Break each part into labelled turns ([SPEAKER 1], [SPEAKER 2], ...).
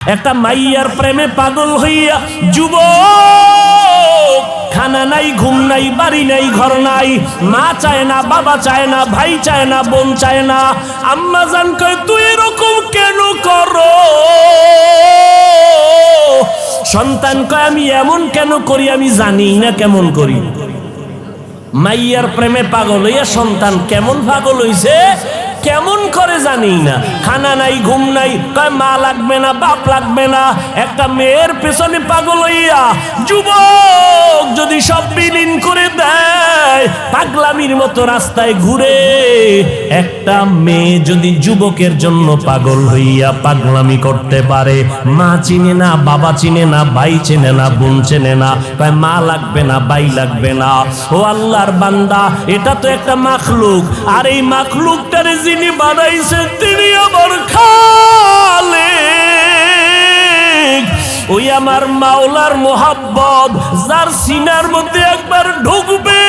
[SPEAKER 1] একটা মাইয়ার প্রেমে পাগল হইয়া যুবক, খানা নাই, ঘুম নাই, বাড়ি নাই, ঘর নাই, মা চায় না, বাবা চায় না, ভাই চায় না, বোন চায় না। আম্মা জান কয় তুই এরকম কেন করো? সন্তান কয় আমি এমন কেন করি আমি জানি না কেমন করি। মাইয়ার প্রেমে পাগল হইয়া সন্তান কেমন পাগল হইছে কেমন করে জানি না। খানা নাই, ঘুম নাই, কয় মা লাগবে না, বাপ লাগবে না। একটা মেয়ের পেছনে পাগল হইয়া যুবক যদি সব বিলীন করে দেয়, পাগলামির মতো রাস্তায় ঘুরে। একটা মেয়ে যদি যুবকের জন্য পাগল হইয়া পাগলামি করতে পারে, মা চিনে না, বাবা চিনে না, ভাই চিনে না, বোন চিনে না, কয় মা লাগবে না, ভাই লাগবে না। ও আল্লাহর বান্দা, এটা তো একটা মাখলুক, আর এই মাখলুকটারে যিনি বানাইছেন তিনি আমার খালিক। ওই আমার মাওলার মোহাব্বত যার সিনার মধ্যে একবার ঢুকবে,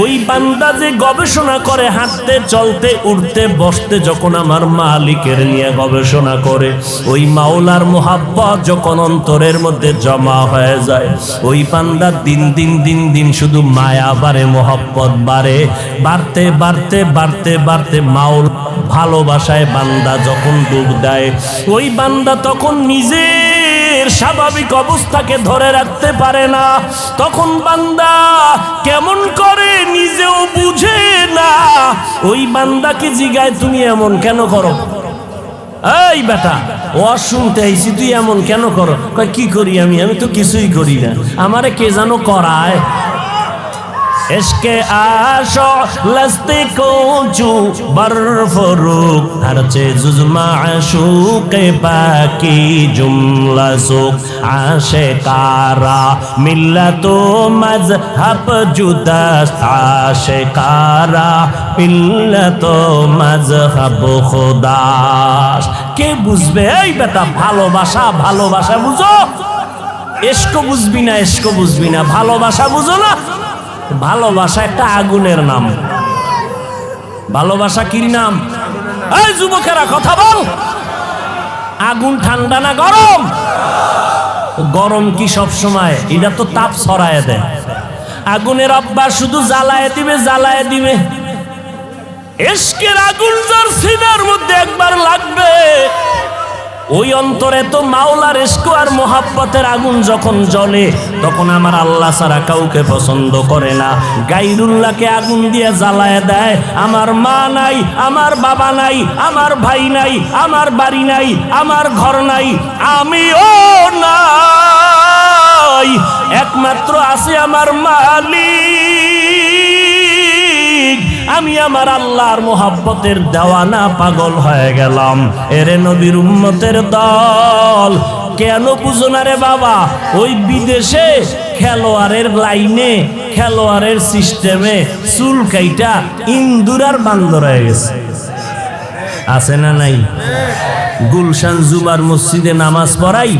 [SPEAKER 1] ওই বান্দা যে গবেষণা করে হাঁটতে, চলতে, উঠতে, বসতে, যখন আমার মালিকের নিয়ে গবেষণা করে, ওই মাওলার মোহাব্বত যখন অন্তরের মধ্যে জমা হয়ে যায়, ওই বান্দা দিন দিন দিন দিন শুধু মায়া বাড়ে, মোহাব্বত বাড়ে, বাড়তে বাড়তে বাড়তে বাড়তে মাওলা ভালোবাসায় বান্দা যখন ডুব দেয়, ওই বান্দা তখন নিজের স্বাভাবিক অবস্থাকে ধরে রাখতে পারে না। তখন বান্দা কেমন করে নিজেও বুঝে না। ওই বান্দাকে জিগায় তুমি এমন কেন করো? এই বেটা, ও শুনতে আইছি তুই এমন কেন করো? কয় কি করি আমি? আমি তো কিছুই করি না, আমারে কে জানো করায়। इश्क़े आशो लस्ते को जो बरफरुक हर चीज़ माशूक़ बाकी जुमला सुख आशिकारा मिल्लतो मज़हब जुदा आशिकारा मिल्लतो मज़हब खुदास। কে বুঝবে? এই বেটা, ভালোবাসা ভালোবাসা বুঝো, ইশক বুঝবি না, ইশক বুঝবি না, ভালোবাসা বুঝো না। ভালোবাসা একটা আগুনের নাম। ভালোবাসা কি নাম? এই যুবকেরা কথা বল, আগুন ঠান্ডা না গরম? গরম কি সব সময়? এটা তো তাপ ছড়ায় দেয়। আগুনের অভ্যাস শুধু জ্বালায় দিবে, জ্বালায় দিবে। ইশকের আগুন যার সিনার মধ্যে একবার লাগবে, ওই অন্তরে তো মাওলার ইশক আর মোহাব্বতের আগুন যখন জ্বলে, তখন আমার আল্লাহ ছাড়া কাউকে পছন্দ করে না। গায়রুল্লাহকে আগুন দিয়ে জ্বালায় দেয়। আমার মা নাই, আমার বাবা নাই, আমার ভাই নাই, আমার বাড়ি নাই, আমার ঘর নাই, আমিও নাই, একমাত্র আছে আমার মালিক। আমি আমার আল্লাহর মোহাব্বতের দেওয়ানা, পাগল হয়ে গেলাম। এরে নবীর উম্মতের দল, কেন বুঝো না রে বাবা? ওই বিদেশে খেলোয়াড়ের লাইনে, খেলোয়াড়ের সিস্টেমে চুল কাইটা ইন্দুর আর বান্দর হয়ে গেছে, আছে না নাই? গুলশান জুমার মসজিদে নামাজ পড়াই,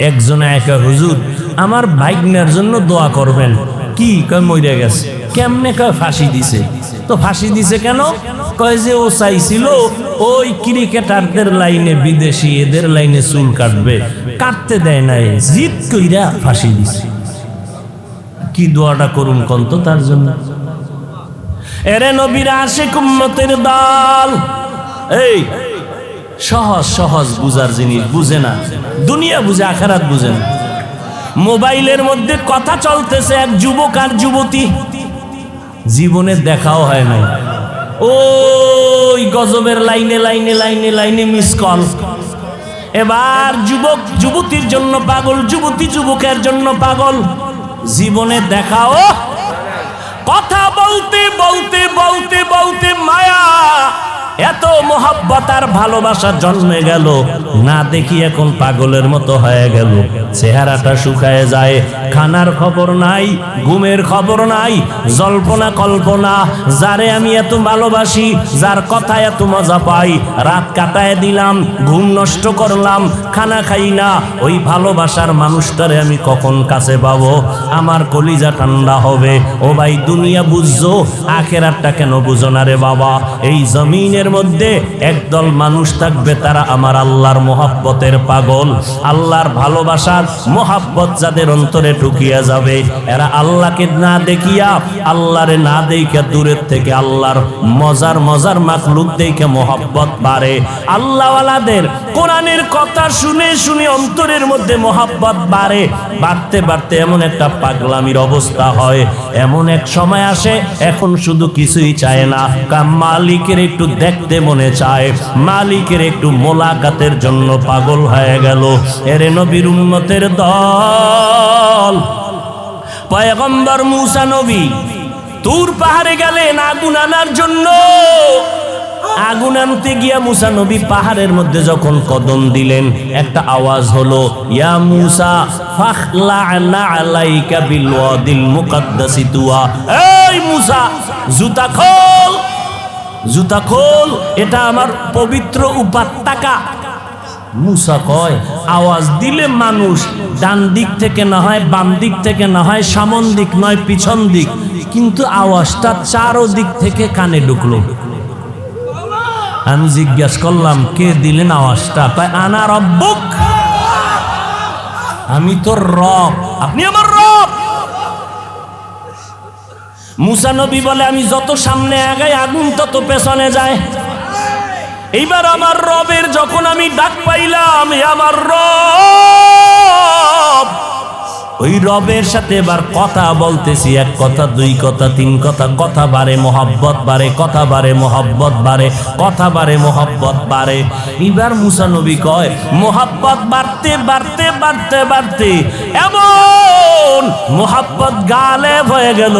[SPEAKER 1] একজনে একা, হুজুর আমার ভাইগনার জন্য দোয়া করবেন। কি কয়? মরে গেছে। কেমনে? কয় ফাঁসি দিছে। তো ফাঁসি দিছে কেন? কয় যে ও চাইছিল ওই ক্রিকেটারদের লাইনে, বিদেশি এদের লাইনে চুল কাটবে, কাটতে দেয় নাই, জিদ কইরা ফাঁসি দিছে। কি দোয়াটা করুন কন্ত তার জন্য? এরে নবীর আশিক উম্মতের দল, এই সহজ সহজ বুঝার জিনিস বুঝে না, দুনিয়া বুঝে, আখিরাত বুঝে না। মোবাইলের মধ্যে কথা চলতেছে, এক যুবক আর যুবতী, জীবনে দেখাও হয় নাই, ওই গজবের লাইনে লাইনে লাইনে লাইনে মিস কল। এবার যুবক যুবতীর জন্য পাগল, যুবতী যুবকের জন্য পাগল, জীবনে দেখাও। কথা বলতে বলতে বলতে বলতে মায়া, এত মোহাব্বত আর ভালোবাসা জন্মে গেল, না দেখি এখন পাগলের মতো হয়ে গেল। চেহারাটা শুকায় যায়, খানার খবর নাই, ঘুমের খবর নাই, জল্পনা কল্পনা। যারে আমি এত ভালোবাসি, যার কথা এত মজা পাই, রাত কাটায় দিলাম, ঘুম নষ্ট করলাম, খানা খাই না, ওই ভালোবাসার মানুষটারে আমি কখন কাছে পাবো? আমার কলিজা ঠান্ডা হবে। ও ভাই, দুনিয়া বুঝছো, আখেরাতটা কেন বুঝো না রে বাবা? এই জমিনের মধ্যে একদল মানুষ থাকবে, তারা আমার আল্লাহর মোহাব্বতের পাগল। আল্লাহর ভালোবাসার মোহাব্বত যাদের অন্তরে ঢুকিয়া যাবে, এরা আল্লাহকে না দেখিয়া, আল্লাহরে না দেখিয়া, দূরের থেকে আল্লাহর মজার মজার মাখলুক দেখে মোহাব্বত বাড়ে। আল্লাহওয়ালাদের কোরআনের কথা শুনে শুনে অন্তরের মধ্যে মোহাব্বত বাড়ে। বাড়তে বাড়তে এমন একটা পাগলামির অবস্থা হয়, এমন এক সময় আসে, এখন শুধু কিছুই চায় না, মালিকের একটু দেখতে মনে চায়, মালিকের একটু মোলাকাতের জন্য পাগল হয়ে গেল। এরে নবীর উম্মতের দল, পয়গম্বর মুসা নবী তুর পাহাড়ে গেলেন আগুন আনার জন্য। আগুন আনতে গিয়া মুসা নবী পাহাড়ের মধ্যে যখন কদম দিলেন, একটা আওয়াজ হলো, ইয়া মুসা ফাখলা'না আলাইকা বিল ওয়াদিল মুকাদ্দাসি তুয়া। এই মুসা, জুতা খোল, জুতা খোল, এটা আমার পবিত্র উপত্যকা। মুসা কয়, আওয়াজ দিলে মানুষ ডান দিক থেকে না হয়, বাম দিক থেকে না হয়, সামন দিক নয় পিছন দিক, কিন্তু আওয়াজটা চারো দিক থেকে কানে ঢুকলো। আমি জিজ্ঞাসা করলাম, কে দিলেন আওয়াজটা? কয়, আনা রব্বুক, আমি তোর রব, আপনি আমার রব। মুসা নবী বলে, আমি যত সামনে আগাই আগুন তত পেছনে যায়। এইবার আমার রবের যখন আমি ডাক পাইলাম, আমার রব, ওই রবের সাথে এবার কথা বলতেছি, এক কথা, দুই কথা, তিন কথা, কথা বাড়ে, মোহাব্বত বাড়ে, কথা বাড়ে, মোহাব্বত বাড়ে, কথা বাড়ে, মোহাব্বত বাড়ে। এবার মুসা নবী কয়, মোহাব্বত বাড়তে বাড়তে বাড়তে বাড়তে এমন মোহাব্বত গালেব হয়ে গেল।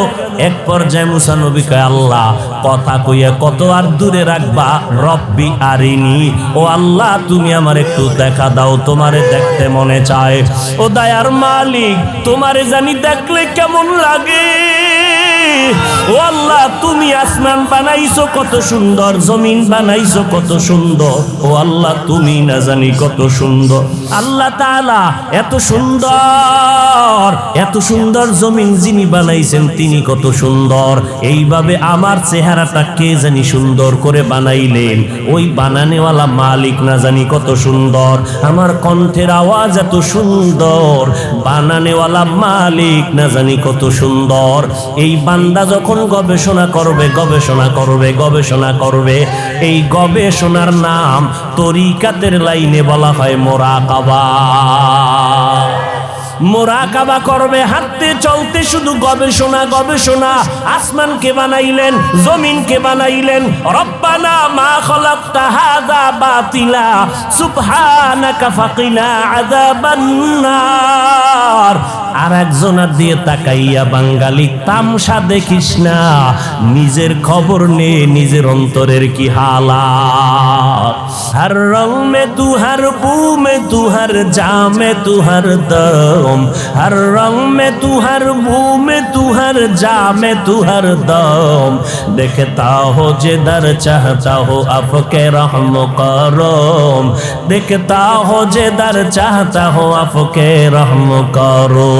[SPEAKER 1] এক পর্যায়ে মুসা নবী কয়, আল্লাহ, কথা কইয়া কত আর দূরে রাখবা, রব্বি আরিনি, ও আল্লাহ তুমি আমার একটু দেখা দাও, তোমারে দেখতে মনে চায়। ও দয়ার মালিক, তোমারে জানি দেখলে কেমন লাগে। ও আল্লাহ, তুমি আসমান বানাইছো কত সুন্দর, জমিন বানাইছো কত সুন্দর, ও আল্লাহ তুমি না জানি কত সুন্দর। আল্লাহ তাআলা এত সুন্দর, এত সুন্দর জমিন যিনি বানাইছেন তিনি কত সুন্দর। এইভাবে আমার চেহারাটা কে জানি সুন্দর করে বানাইলেন, ওই বানানেওয়ালা মালিক না জানি কত সুন্দর। আমার কণ্ঠের আওয়াজ এত সুন্দর, বানানেওয়ালা মালিক না জানি কত সুন্দর। এই বান্দা যখন গবেষণা করবে, গবেষণা করবে, গবেষণা করবে, এই গবেষণার নাম তরিকাতের লাইনে বলা হয় মুরাকাবা। মুরাকাবা করবে, হাঁটতে চলতে শুধু গবেষণা, গবেষণা। আসমানকে বানাইলেন, জমিনকে বানাইলেন, রব্বানা মা খালাকতা হাযা বাতিলা সুবহানাকা ফাকিনা আযাবান নার। আর একজনের দিয়ে তাকাইয়া বাঙালি তামসা দেখিস না, নিজের খবর নে, নিজের অন্তরের কি হালাত। হর রং মে তু, হর বু মে তু, হর জা মে তু, হর দম, हर रंग में तू, हर बू में तू, हर जा में तू, हर दम। देखता हो जिधर चाहता हो आपके रहम करम, देखता हो जिधर चाहता हो आपके रहम करो।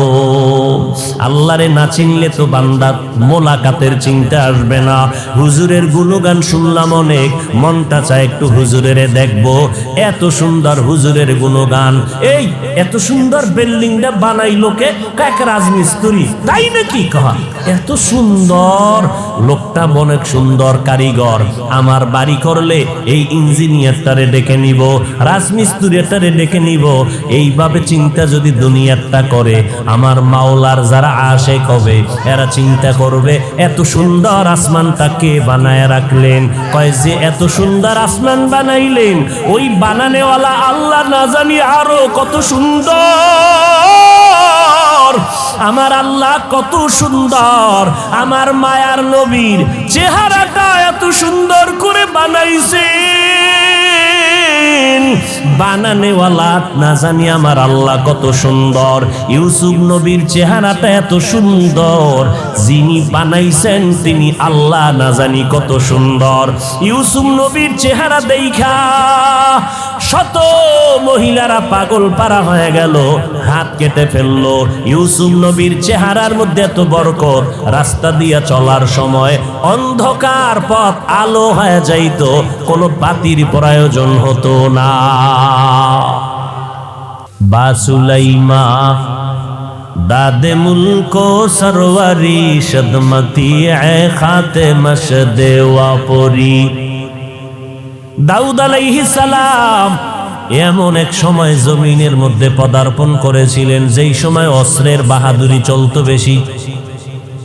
[SPEAKER 1] আল্লাহরে না চিনলে তো বান্দা মোলাকাতের চিন্তা আসবে না। হুজুরের গুণগান শুনলাম অনেক, মনটা চায় একটু হুজুরের দেখবো। এত সুন্দর হুজুরের গুণগান, এই এত সুন্দর বিল্ডিংটা বানাইলো কে? এক রাজমিস্ত্রি, তাই নাকি? কহা এত সুন্দর লোকটা, অনেক সুন্দর কারিগর। আমার বাড়ি করলে এই ইঞ্জিনিয়ারটারে ডেকে নিব, রাজমিস্ত্রিটারে ডেকে নিব। এইভাবে চিন্তা যদি দুনিয়াটা করে, আমার মাওলার যারা আশেক হবে এরা চিন্তা করবে, এত সুন্দর আসমানটা কে বানায় রাখলেন? কয় যে এত সুন্দর আসমান বানাইলেন, ওই বানানেওয়ালা আল্লাহ না জানি আরো কত সুন্দর। আমার আল্লাহ কত সুন্দর, আমার মায়ার নবীর চেহারাটা এত সুন্দর করে বানাইছেন। বানানেওয়ালা না জানি আমার আল্লাহ কত সুন্দর। ইউসুফ নবীর চেহারাটা এত সুন্দর, যিনি বানাইছেন তিনি আল্লাহ না জানি কত সুন্দর। ইউসুফ নবীর চেহারা দেখা শত মহিলারা পাগল পারা হয়ে গেল, হাত কেটে ফেললো। ইউসুফ নবীর চেহারার মধ্যে এত বরকত, রাস্তা দিয়া চলার সময় অন্ধকার পথ আলো হয়ে যাইতো, কোনো বাতির প্রয়োজন হতো না। বাসুলাইমা দাদে মুলকো সরওয়ারি সদমতি এ খাতে মশদে ওয়াপরি। দাউদ আলাইহিস সালাম এমন এক সময় জমিনের মধ্যে পদার্পণ করেছিলেন যেই সময় অস্ত্রের বাহাদুরি চলতো বেশি।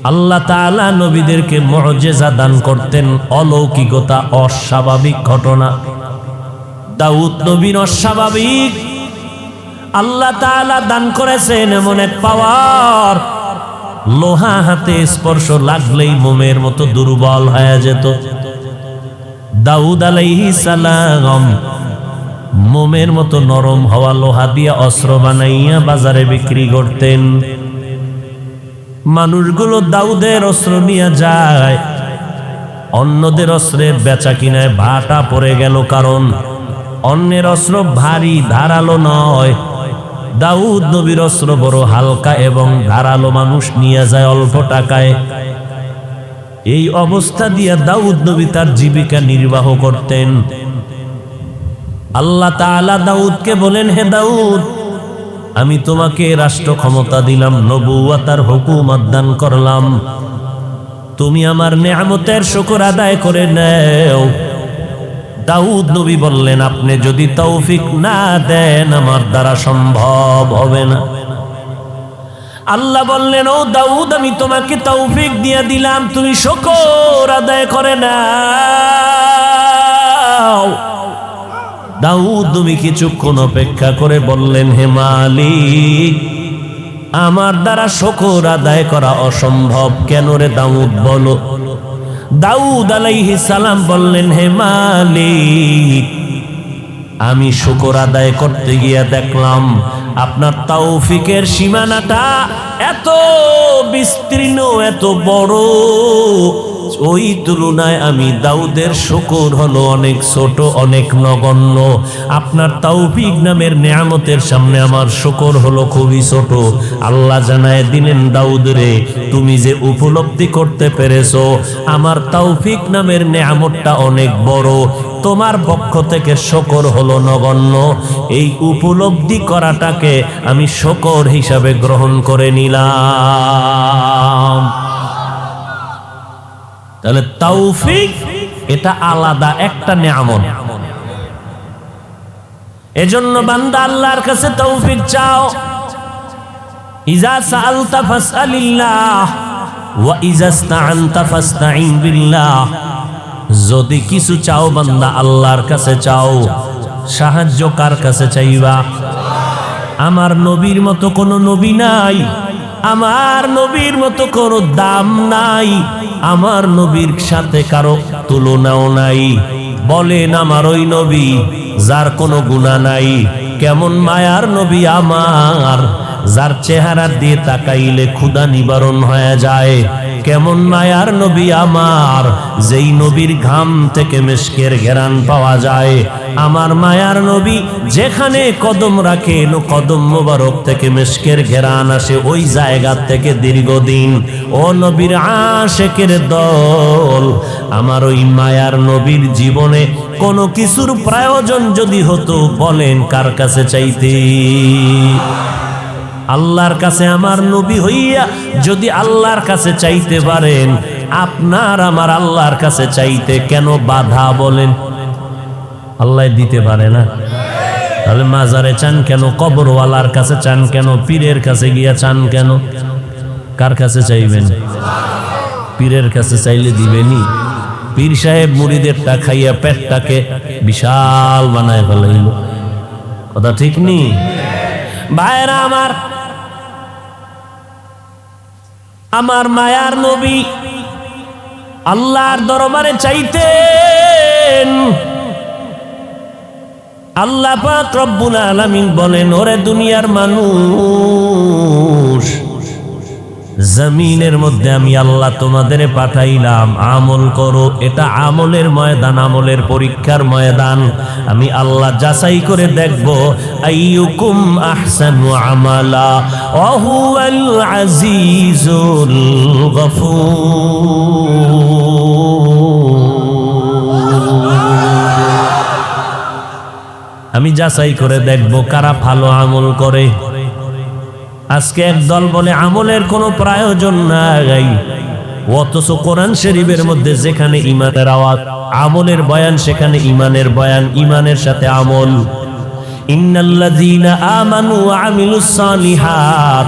[SPEAKER 1] আল্লাহ তাআলা নবীদেরকে মুআজিজা দান করতেন, অলৌকিকতা, অস্বাভাবিক ঘটনা। দাউদ নবীর অস্বাভাবিক আল্লাহ তাআলা দান করেছেন এমন এক পাওয়ার, লোহা হাতে স্পর্শ লাগলেই মোমের মতো দুর্বল হয়ে যেত। দাউদ আলাইহিস সালাম মোমের মতো নরম হওয়া লোহা দিয়ে অস্ত্র বানাইয়া বাজারে বিক্রি করতেন। মানুষগুলো দাউদের অস্ত্র নিয়ে যায়, অন্যদের অস্ত্রের বেচা কিনায় ভাটা পড়ে গেল, কারণ অন্যের অস্ত্র ভারী ধারালো নয়, দাউদ নবীর অস্ত্র বড় হালকা এবং ধারালো, মানুষ নিয়ে যায় অল্প টাকায়। এই অবস্থা দিয়া দাউদ নবী তার জীবিকা নির্বাহ করতেন। আল্লাহ তাআলা দাউদকে বলেন, হে দাউদ, আমি তোমাকে রাষ্ট্র ক্ষমতা দিলাম, নবুয়তার হুকুমত দান করলাম, তুমি আমার নেয়ামতের শুকর আদায় করে নাও। দাউদ নবী বললেন, আপনি যদি তৌফিক না দেন আমার দ্বারা সম্ভব হবে না। আল্লাহ বললেন, ও দাউদ, আমি তোমাকে তৌফিক দিয়ে দিলাম, তুমি শুকর আদায় করে নাও। দাউদ নবী কিছুক্ষণ অপেক্ষা করে বললেন, হে মালিক, আমার দ্বারা শুকর আদায় করা অসম্ভব। কেন রে দাউদ, বলো। দাউদ আলাইহিস সালাম বললেন, হে মালিক, আমি শুকর আদায় করতে গিয়ে দেখলাম আপনার তৌফিকের সীমানাটা এত বিস্তীর্ণ, এত বড়, ওই তুলনায় আমি দাউদের শুকর হলো অনেক ছোট, অনেক নগণ্য। আপনার তৌফিক নামের নেয়ামতের সামনে আমার শুকর হলো খুবই ছোট। আল্লাহ জানায় দিলেন, দাউদ রে, তুমি যে উপলব্ধি করতে পেরেছো আমার তৌফিক নামের নেয়ামতটা অনেক বড়, তোমার পক্ষ থেকে শুকর হলো নগণ্য। এই উপলব্ধি করাটাকে আমি শুকর হিসাবে গ্রহণ করে নিলাম। তাহলে তৌফিক এটা আলাদা একটা নেয়ামত। এজন্য বান্দা আল্লাহর কাছে তৌফিক চাও। ইজা সাআলতা ফাসআলিল্লাহ ওয়া ইজা ইসতাআনতা ফাসতাঈন বিল্লাহ। যদি কিছু চাও বান্দা আল্লাহর কাছে চাও। সাহায্য কার কাছে চাইবা? আমার নবীর মতো কোনো নবী নাই, আমার নবীর মতো কোনো দাম নাই, আমার নবীর সাথে কারো তুলনাও নাই। বলেন আমার ওই নবী যার কোনো গুনাহ নাই, কেমন মায়ার নবী আমার, যার চেহারা দিয়ে তাকাইলে ক্ষুধা নিবারণ হয়ে যায়। কেমন মায়ার নবী আমার, যেই নবীর ঘাম থেকে মিশকের ঘেরান পাওয়া যায়। আমার মায়ার নবী যেখানে কদম রাখেন কদম মোবারক থেকে মিশকের ঘেরান আসে, ওই জায়গা থেকে দীর্ঘদিন। ও নবীর আশেকের দল, আমার ওই মায়ার নবীর জীবনে কোনো কিছুর প্রয়োজন যদি হতো, বলেন কার কাছে চাইতে? আল্লাহর কাছে। আমার নবী হইয়া যদি আল্লাহর কাছে চাইতে পারেন, আপনার আমার আল্লাহর কাছে চাইতে কেন বাধা বলেন? আল্লাহ দিতে পারে না, তাহলে মাজারে চান কেন? কবরওয়ালার কাছে চান কেন? পীরের কাছে গিয়া চান কেন? কার কাছে চাইবেন? পীরের কাছে চাইলে দিবেনি? পীর সাহেব মুরিদেরটা খাইয়া পেটটাকে বিশাল বানায় ফেলাইল, কথা ঠিক নি? ভাইরা আমার, আমার মায়ার নবী আল্লাহর দরবারে চাইতেন, আল্লাহ পাক রব্বুল আলামিন বলেন, ওরে দুনিয়ার মানুষ, জমিনের মধ্যে আমি আল্লাহ তোমাদের পাঠাইলাম, আমল করো। এটা আমলের ময়দান, আমলের পরীক্ষার ময়দান। আমি আল্লাহ যাচাই করে দেখব আইয়ুকুম আহসানু আমালা ওয়া হুয়াল আজিজুল গফুর। আমি যাচাই করে দেখব কারা ভালো আমল করে। আজকে একদল বলে আমলের কোনো প্রয়োজন নাই, অথচ কোরআন শরীফের মধ্যে যেখানে ঈমানের আওয়াজ, আমলের বয়ান, সেখানে ঈমানের বয়ান, ঈমানের সাথে আমল। ইন্নাল্লাযীনা আমানু ওয়া আমিলুস সালিহাত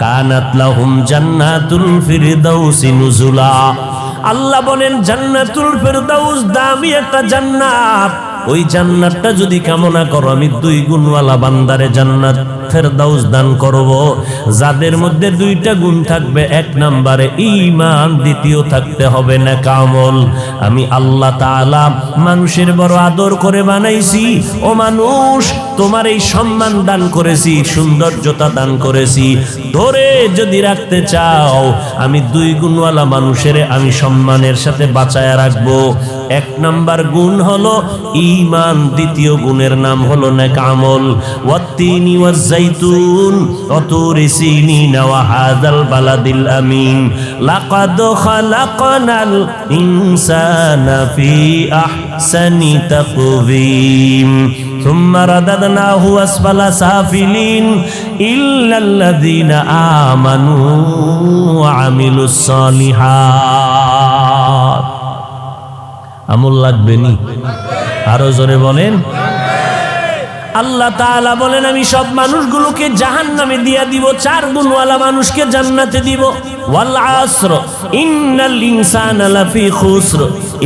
[SPEAKER 1] কানাত লাহুম জান্নাতুল ফিরদাউসি নুজুলা। আল্লাহ বলেন জান্নাতুল ফিরদাউস দামি একটা জান্নাত। ওই জান্নাতটা যদি কামনা করো, আমি 2 গুণওয়ালা বান্দারে জান্নাত ফেরদাউস দান করব, যাদের মধ্যে 2টা গুণ থাকবে। 1 নম্বরে ঈমান, দ্বিতীয় থাকতে হবে নেক আমল। আমি আল্লাহ তাআলা মানুষের বড় আদর করে বানাইছি। ও মানুষ, তোমার এই সম্মান দান করেছি, সৌন্দর্যতা দান করেছি, ধরে যদি রাখতে চাও, আমি 2 গুণওয়ালা মানুষের আমি সম্মানের সাথে বাঁচায়া রাখবো। 1 নম্বর গুণ হলো ঈমান, দ্বিতীয় গুণের নাম হলো নেক আমল। ওয়াত্তিনি ওয়াজ-যাইতুন ওয়া তুরি সিনিন ওয়া হাযাল বালাদিল আমিন লাকাদ খালাকনাল ইনসানা ফি আহসানি তাকওয়িম সুম্মা রাদাদনাহু আসফালা সাফিলিন ইল্লাল্লাযীনা আমানু ওয়া আমিলুস সালিহাত। আমল লাগবে নি? আরো জোরে বলেন। আল্লাহ তাআলা বলেন, আমি সব মানুষগুলোকে জাহান্নামে দিয়া দিব, 4 গুণওয়ালা মানুষকে জান্নাতে দিব। ওয়াল আসর ইন্নাল ইনসানা লাফি খুসর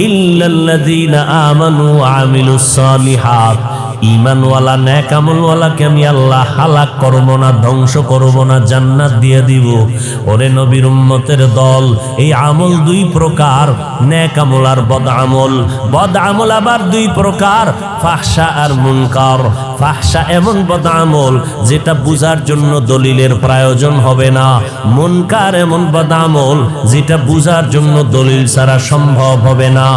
[SPEAKER 1] ইল্লাল্লাযীনা আমানু ওয়া আমিলুস সালিহাত। ঈমানওয়ালা নেক আমলওয়ালাকে আমি আল্লাহ হালাক করব না, ধ্বংস করব না, জান্নাত দিয়ে দিব। ওরে নবীর উম্মতের দল, এই আমল 2 প্রকার, নেক আমল আর বদ আমল। বদ আমল আবার 2 প্রকার, ফাহশা আর মুনকার। ফাহশা এমন বদ আমল যেটা বুঝার জন্য দলিলের প্রয়োজন হবে না। মুনকার এমন বদ আমল যেটা বুঝার জন্য দলিল ছাড়া সম্ভব হবে না।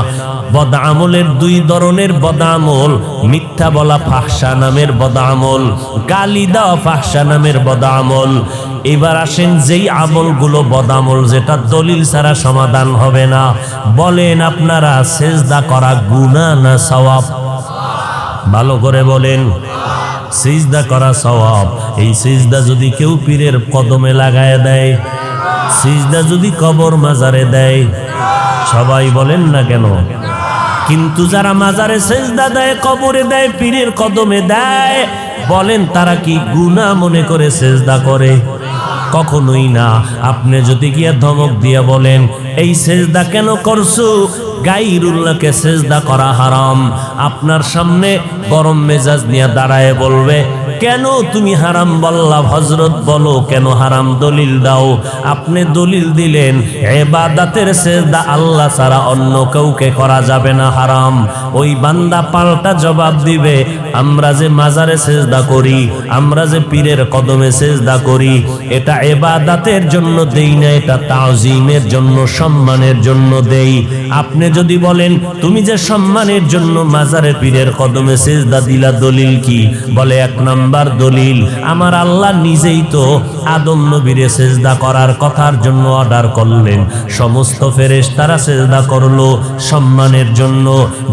[SPEAKER 1] বদ আমলের 2 ধরনের বদ আমল, মিথ্যা বলা ফাহশা নামের বদ আমল, গালি দেওয়া ফাহশা নামের বদ আমল। এবার আসেন যেই আমলগুলো বদ আমল, যেটা দলিল ছাড়া সমাধান হবে না, বলেন আপনারা সেজদা করা গুনাহ না সওয়াব? ভালো করে বলেন। সিজদা করা সওয়াব। এই সিজদা যদি কেউ পীরের কদমে লাগায় দেয়, সিজদা যদি কবর মাজারে দেয়, সবাই বলেন না কেন? কিন্তু যারা মাজারে সিজদা দেয়, কবরে দেয়, পীরের কদমে দেয়, বলেন তারা কি গুনাহ মনে করে সিজদা করে? কখনোই না। আপনি যদি গিয়া ধমক দিয়া বলেন এই সিজদা কেন করছো, গায়রুল্লাহকে সিজদা করা হারাম, আপনার সামনে গরম মেজাজ নিয়ে দাঁড়ায় বলবে, কেন তুমি হারাম বললা? হযরত বলো কেন হারাম, দলিল দাও। আপনি দলিল দিলেন ইবাদতের সিজদা আল্লাহ ছাড়া অন্য কাউকে করা যাবে না, হারাম। ওই বান্দা পাল্টা জবাব দিবে, আমরা যে মাজারে সিজদা করি, আমরা যে পীরের কদমে সিজদা করি, এটা ইবাদতের জন্য দেই না, এটা তাওজিমের জন্য, সম্মানের জন্য দেই। আপনি যদি বলেন তুমি যে সম্মানের জন্য মাজারে পীরের কদমে সিজদা দিলা, দলিল কি? বলে 1 নাম্বার দলিল, আমার আল্লাহ নিজেই তো আদম নবীরে সিজদা করার কথার জন্য অর্ডার করলেন, সমস্ত ফেরেশতারা সিজদা করলো সম্মানের জন্য।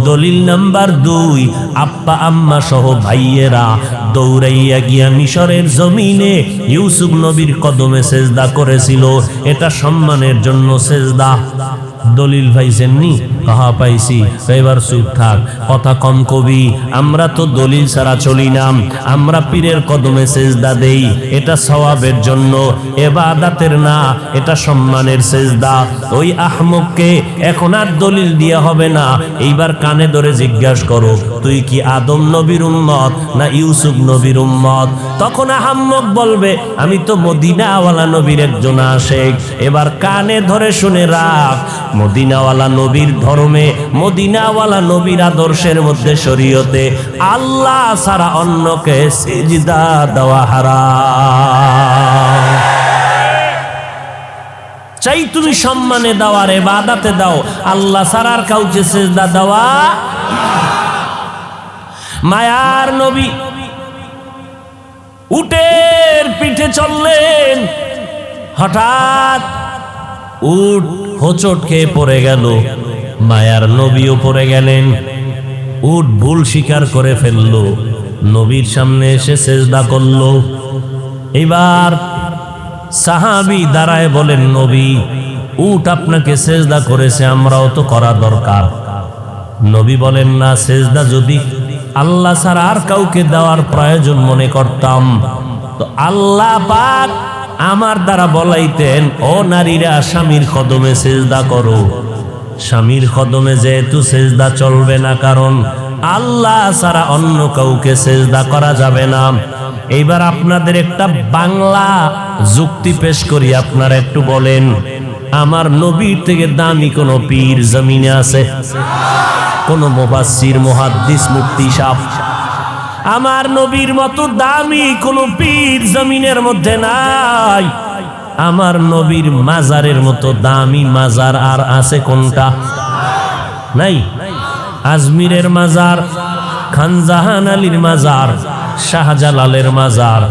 [SPEAKER 1] দলিল নাম্বার 2, আব্বা আম্মা সহ ভাইয়েরা দৌড়াইয়া গিয়া মিশরের জমিনে ইউসুফ নবীর কদমে সিজদা করেছিল, এটা সম্মানের জন্য সিজদা। দলিল পাইছেননি? কাহা পাইছি। এবার চুপ থাক, কথা কম কবি। আমরা তো দলিল ছাড়া চলি না, আমরা পীরের কদমে সিজদা দেই, এটা সওয়াবের জন্য, ইবাদতের না, এটা সম্মানের সিজদা। ওই আহমককে এখন আর দলিল দিয়া হবে না, এইবার কানে ধরে জিজ্ঞাসা করো, তুই কি আদম নবীর উম্মত না ইউসুফ নবীর উম্মত? তখন আহমক বলবে, আমি তো মদিনাওয়ালা নবীর একজন আশিক। এবার কানে ধরে শুনে রাখ, মদিনাওয়ালা নবীর ধর্মে, মদিনাওয়ালা নবীর আদর্শের মধ্যে, শরীয়তে আল্লাহ ছাড়া অন্যকে সিজদা দেওয়া হারাম। চাই তুমি সম্মানে দাও আর ইবাদতে দাও, আল্লাহ ছাড়া আর কাউকে সিজদা দেওয়া। মায়ার নবী উটের পিঠে চললেন, হঠাৎ উট হোঁচট খেয়ে পড়ে গেল, মায়ার নবীও পড়ে গেলেন। উট ভুল স্বীকার করে ফেলল, নবীর সামনে এসে সিজদা করল। এবার সাহাবী দাঁড়ায় বলেন, নবী উট আপনাকে সিজদা করেছে, আমরাও তো করা দরকার। নবী বলেন, না, সিজদা যদি আল্লাহ ছাড়া আর কাউকে দেওয়ার প্রয়োজন মনে করতাম তো আল্লাহ পাক আমার দ্বারা বলাইতেন, ও নারীরা স্বামীর কদমে সিজদা করো। স্বামীর কদমে যেহেতু সিজদা চলবে না, কারণ আল্লাহ ছাড়া অন্য কাউকে সিজদা করা যাবে না। এইবার আপনাদের একটা বাংলা যুক্তি পেশ করি, আপনারা একটু বলেন, আমার নবীর থেকে দামি কোন পীর জমিনে আছে? কোন মুফাসসির, মুহাদ্দিস, মুফতি সাহেব? আমার নবীর মতো দামি কোন পীর জমিনের মধ্যে নাই। আমার নবীর মাজারের মতো দামি মাজার আর আছে কোনটা? নাই। আজমিরের মাজার, খানজাহান আলীর মাজার, শাহজালালের মাজার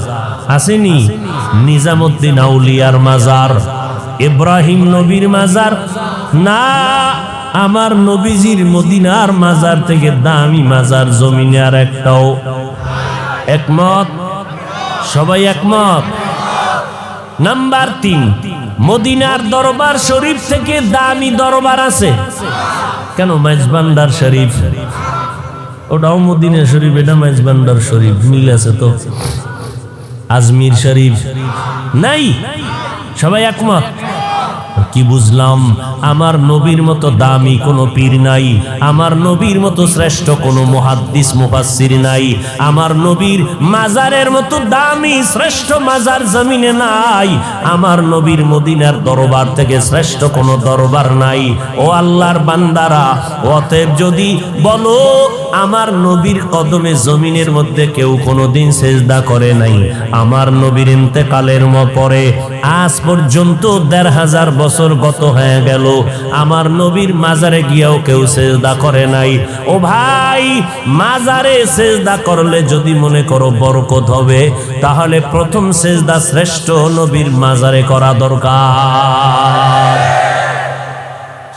[SPEAKER 1] আসেনি? নিজামুদ্দিন আউলিয়ার মাজার, ইব্রাহিম নবীর মাজার না, আমার নবীজির মদিনার মাজার থেকে দামি মাজার জমিনে আর একটাও। একমত? সবাই একমত? নাম্বার 3, মদিনার দরবার শরীফ থেকে দামি দরবার আছে কেন? মেজবান্ডার শরীফ, ওটাও মদিনা শরীফ, এটা মেজবান্ডার শরীফ, মিল আছে তো? আজমির শরীফ নাই। সবাই একমত? কি বুঝলাম? আমার নবীর মতো দামি কোনো পীর নাই, আমার নবীর মতো শ্রেষ্ঠ কোনো মুহাদ্দিস, মুফাসসির নাই, আমার নবীর মাজারের মতো দামি শ্রেষ্ঠ মাজার জমিনে নাই, আমার নবীর মদিনার দরবার থেকে শ্রেষ্ঠ কোনো দরবার নাই। ও আল্লাহর বান্দারা, অতএব যদি বলো আমার নবীর কদমে জমিনের মধ্যে কেউ কোনোদিন সিজদা করে নাই, আমার নবীর ইন্তেকালের পরে আজ পর্যন্ত ১৫০০ বছর গত হয়ে গেল, আমার নবীর মাজারে গিয়েও কেউ সিজদা করে নাই। ও ভাই, মাজারে সিজদা করলে যদি মনে করো বরকত হবে, তাহলে প্রথম সিজদা শ্রেষ্ঠ নবীর মাজারে করা দরকার।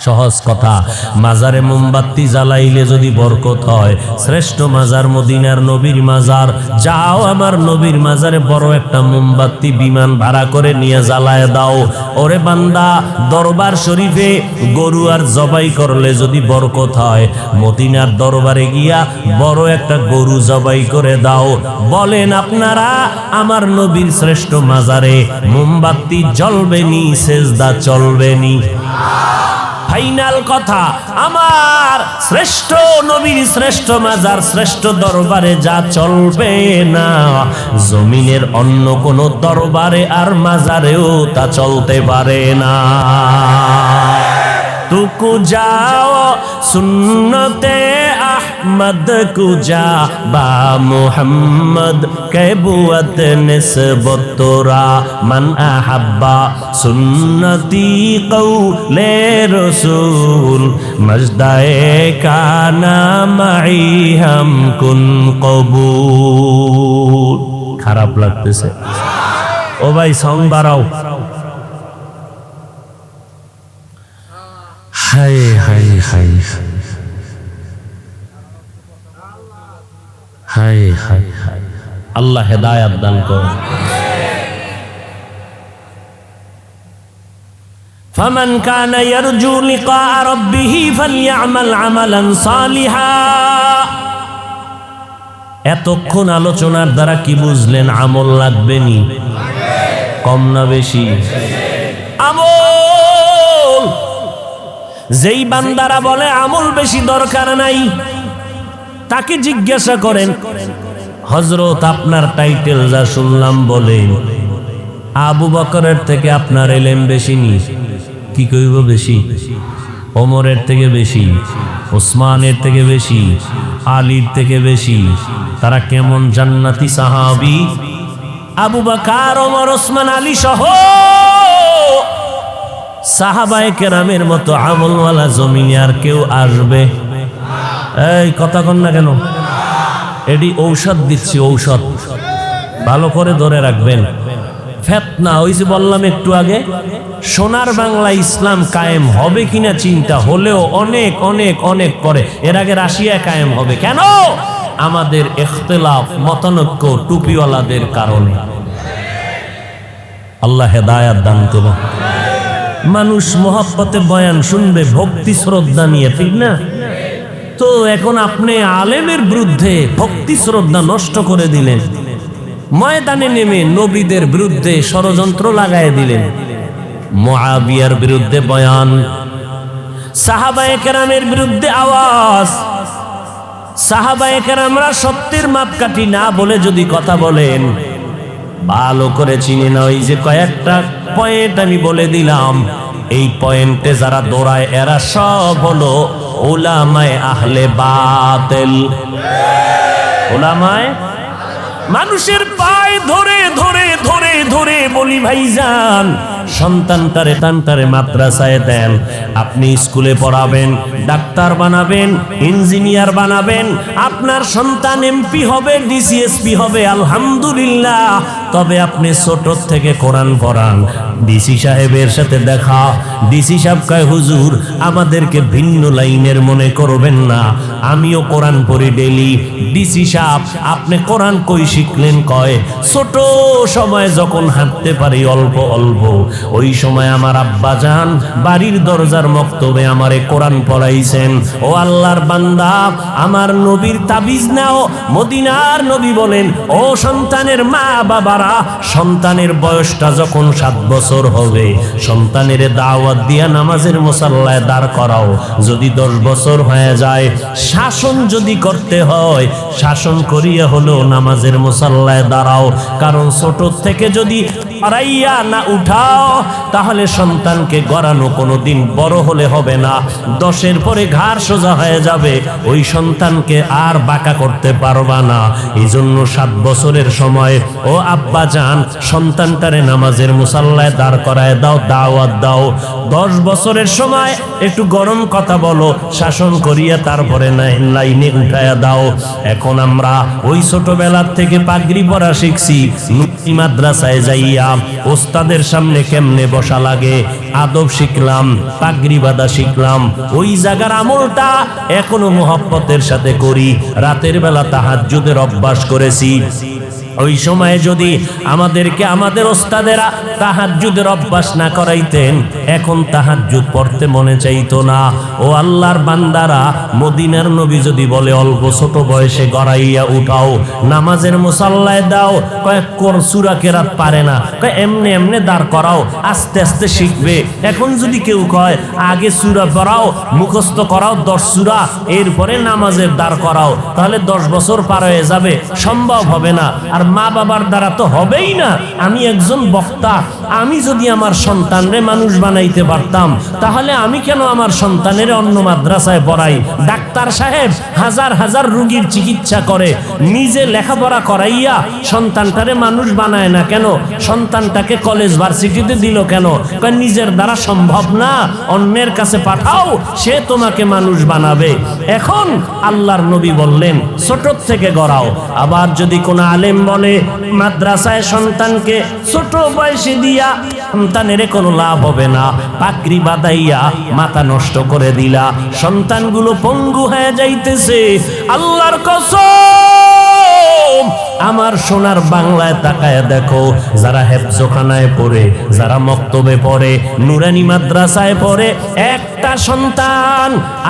[SPEAKER 1] সহজ কথা, মাজারে মোমবাতি জ্বালাইলে যদি বরকত হয়, শ্রেষ্ঠ মাজার মদিনার নবীর মাজার। যাও আমার নবীর মাজারে বড় একটা মোমবাতি বিমান ভাড়া করে নিয়ে জ্বালায় দাও। ওরে বান্দা, দরবার শরীফে গরু আর জবাই করলে যদি বরকত হয়, মদিনার দরবারে গিয়া বড় একটা গরু জবাই করে দাও। বলেন আপনারা, আমার নবীর শ্রেষ্ঠ মাজারে মোমবাতি জ্বলবে নি, সিজদা চলবে নি? ফাইনাল কথা, আমার শ্রেষ্ঠ নবীর শ্রেষ্ঠ মাজার, শ্রেষ্ঠ দরবারে যা চলবে না, জমিনের অন্য কোন দরবারে আর মাজারেও তা চলতে পারে না। তুকু যাও সুন্নতে আহমদ কুজা বা মুহাম্মদ কে বুয়ত নিসবত তোরা মান আহাব্বা সুন্নতি কৌলে রসুল মজদায়ে কানা মাই হাম কুন কবুল। খারাপ লাগতেছে? ও ভাই সাউন্ড বাড়াও। High high high high high high, আল্লাহ হেদায়াত দান করুন। ফামান কানা ইয়ারজু লিকা রাব্বিহি ফালইআমাল আমালান সালিহা। এতক্ষণ আলোচনার দ্বারা কি বুঝলেন? আমল লাগবে নি? কম না বেশি? আমল। যেই বান্দারা বলে আমল বেশি দরকার নাই, তাকে জিজ্ঞাসা করেন, হযরত আপনার টাইটেল যা শুনলাম বলেন আবু বকরের থেকে আপনার ইলম বেশি নি? কি কইব বেশি? ওমরের থেকে বেশি, ওসমানের থেকে বেশি, আলীর থেকে বেশি। তারা কেমন জান্নাতি সাহাবী! আবু বকর, ওমর, ওসমান, আলী সহ সাহাবায়ে কেরামের মতো আমলওয়ালা জমিনে আর কেউ আসবে? এই কথা কন না কেন? এটি ঔষধ দিচ্ছি, ঔষধ ভালো করে ধরে রাখবেন। ফিতনা, ওই যে বললাম একটু আগে, সোনার বাংলা ইসলাম কায়েম হবে কিনা চিন্তা হলেও অনেক অনেক অনেক পরে। এর আগে রাশিয়া কায়েম হবে কেন? আমাদের ইখতিলাফ, মতানৈক্য, টুপিওয়ালাদের কারণে। আল্লাহ হেদায়েত দান করুন। মানুষ মোহাব্বতে বয়ান শুনবে ভক্তি শ্রদ্ধা নিয়ে, ঠিক না? তো এখন আপনি আলেমের বিরুদ্ধে ভক্তি শ্রদ্ধা নষ্ট করে দিলেন, ময়দানে নেমে নবীদের বিরুদ্ধে ষড়যন্ত্র লাগায় দিলেন। মুআবিয়ার বিরুদ্ধে বয়ান, সাহাবায়ে কেরামের বিরুদ্ধে আওয়াজ। সাহাবায়ে কেরামরা সত্যের মাপকাঠি না বলে যদি কথা বলেন, ভালো করে চিনে না। ওই যে কয়েকটা পয়েন্ট আমি বলে দিলাম, এই পয়েন্টে যারা দৌড়ায় এরা সব হলো উলামায়ে আহলে বাতিল। উলামায়ে, মানুষের পায়ে ধরে ধরে ধরে ধরে বলি, ভাইজান সন্তানটারে তান্তারে মাদ্রাসায় দেন। আপনি স্কুলে পড়াবেন, ডাক্তার বানাবেন, ইঞ্জিনিয়ার বানাবেন, আপনার সন্তান এমপি হবে, ডিসিএসপি হবে, আলহামদুলিল্লাহ। তবে আপনি ছোট থেকে কোরআন পড়ান। ডিসি সাহেবের সাথে দেখা, ডিসি সাহেব কয়, হুজুর আমাদেরকে ভিন্ন লাইনের মনে করবেন না, আমিও কোরআন পড়ি ডেলি। ডিসি সাহেব আপনি কোরআন কই শিখলেন? কয় ছোট সময় যখন হাঁটতে পারি অল্প অল্প, ওই সময় আমার আব্বা জান বাড়ির দরজার মক্তবে আমারে কোরআন পড়াইছেন। ও আল্লাহর বান্দা, আমার নবীর তাবিজ নাও। মদিনার নবী বলেন, ও সন্তানের মা বাবারা, সন্তানের বয়সটা যখন 7 বছর হবে, সন্তানের দাওয়াত দিয়া নামাজের মুসাল্লায় দাঁড় করাও। যদি 10 বছর হয়ে যায়, শাসন যদি করতে হয়, শাসন করিয়া হলো নামাজের মুসাল্লায় দাঁড়াও। কারণ ছোট থেকে যদি আড়াইয়া না উঠাও, তাহলে সন্তানকে গড়ানো কোনোদিন বড় হলে হবে না। 10-এর পরে ঘাড় সোজা হয়ে যাবে, ওই সন্তানকে আর বাঁকা করতে পারবা না। এই জন্য 7 বছরের সময় ও আব্বা জান সন্তানটারে নামাজের মুসাল্লায় দাঁড় করায় দাও, দাওয়াত দাও। 10 বছরের সময় একটু গরম কথা বলো, শাসন করিয়া তারপরে লাইনে উঠায়া দাও। এখন আমরা ওই ছোটবেলার থেকে পাগড়ি পরা শিখছি, মাদ্রাসায় যাইয়া ওস্তাদের সামনে কেমনে বসা লাগে আদব শিখলাম, পাগড়ি বাঁধা শিখলাম। ওই জায়গার আমলটা এখনো মোহাব্বতের সাথে করি। রাতের বেলা তাহাজ্জুদের অভ্যাস করেছি। ওই সময়ে যদি আমাদেরকে আমাদের ওস্তাদেরা তাহাজ্জুদের অভ্যাস না করাইতেন, এখন তাহাজ্জুদ পড়তে মনে চাইতো না। ও আল্লাহর বান্দারা, মদিনার নবী যদি বলে অল্প ছোট বয়সে গড়াইয়া উঠাও, নামাজের মুসাল্লায় দাও, কয়েক সূরা কেরাত পারে না, কয় এমনি এমনি দাঁড় করাও, আস্তে আস্তে শিখবে। এখন যদি কেউ কয় আগে সূরা পড়াও, মুখস্থ করাও 10 সূরা, এরপরে নামাজের দাঁড় করাও, তাহলে 10 বছর পার হয়ে যাবে, সম্ভব হবে না। আর মা বাবার দ্বারা তো হবেই না। আমি একজন বক্তা, আমি যদি আমার সন্তানরে মানুষ বানাইতে পারতাম, তাহলে আমি কেন আমার সন্তানের অন্য মাদ্রাসায় পড়াই? ডাক্তার সাহেব হাজার হাজার রোগীর চিকিৎসা করে, নিজে লেখাপড়া করাইয়া সন্তানটারে মানুষ বানায় না কেন? সন্তানটাকে কলেজ ভার্সিটিতে দিল কেন? কারণ নিজের দ্বারা সম্ভব না, অন্যের কাছে পাঠাও, সে তোমাকে মানুষ বানাবে। এখন আল্লাহর নবী বললেন ছোট থেকে গড়াও। আবার যদি কোনো আলেম বলে মাদ্রাসায় সন্তানকে ছোট বয়সে দিয়া সন্তানের কোনো লাভ হবে না, পাগড়ি বাঁধাইয়া মাথা নষ্ট করে দিলা, সন্তানগুলো পঙ্গু হয়ে যাইতেছে। আল্লাহর কসম, আমার সোনার বাংলায় তাকায় দেখো, যারা হেফজখানায় পড়ে, যারা মক্তবে পড়ে, নুরানি মাদ্রাসায় পড়ে, একটা সন্তান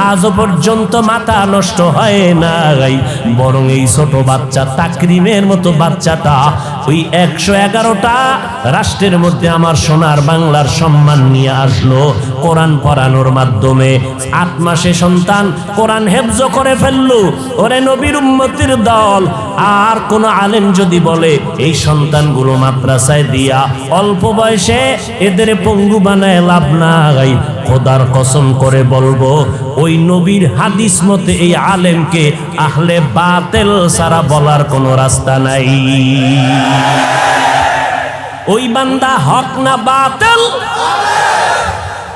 [SPEAKER 1] আজও পর্যন্ত মাথা নষ্ট হয় নাই। বরং এই ছোট বাচ্চা তাকরিমের মতো বাচ্চাটা ওই 111টা রাষ্ট্রের মধ্যে আমার সোনার বাংলার সম্মান নিয়ে আসলো কোরআন পড়ানোর মাধ্যমে। 8 মাসে সন্তান কোরআন হেফজ করে ফেললো। ওরে নবীর উম্মতির দল, আর কোন আলেম যদি বলে এই সন্তানগুলো মাদ্রাসায় দিয়া অল্প বয়সে এদের পঙ্গু বানায় লাভ নাই, খোদার কসম করে বলবো, ওই নবীর হাদিস মতে এই আলেমকে আহলে বাতিল ছাড়া বলার কোনো রাস্তা নাই। ওই বান্দা হক না বাতিল?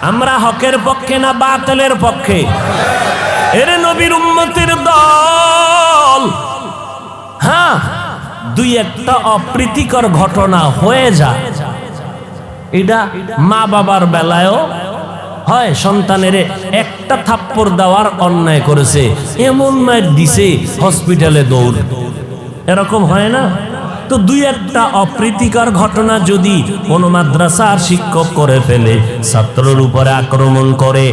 [SPEAKER 1] আমরা হকের পক্ষে না বাতিলের পক্ষে? এর নবীর উম্মতের দল। হ্যাঁ, দুই একটা অপ্রীতিকর ঘটনা হয়ে যায়, এটা মা বাবার বেলায়ও হয়। সন্তানের একটা থাপ্পড় দেওয়ার অন্যায় করেছে, এমন মায়ের দিছে হসপিটালে দৌড়, এরকম হয় না? তো দুই একটা অপ্রীতিকর ঘটনা যদি কোন মাদ্রাসার শিক্ষক করে ফেলে, ছাত্রের উপরে আক্রমণ করে,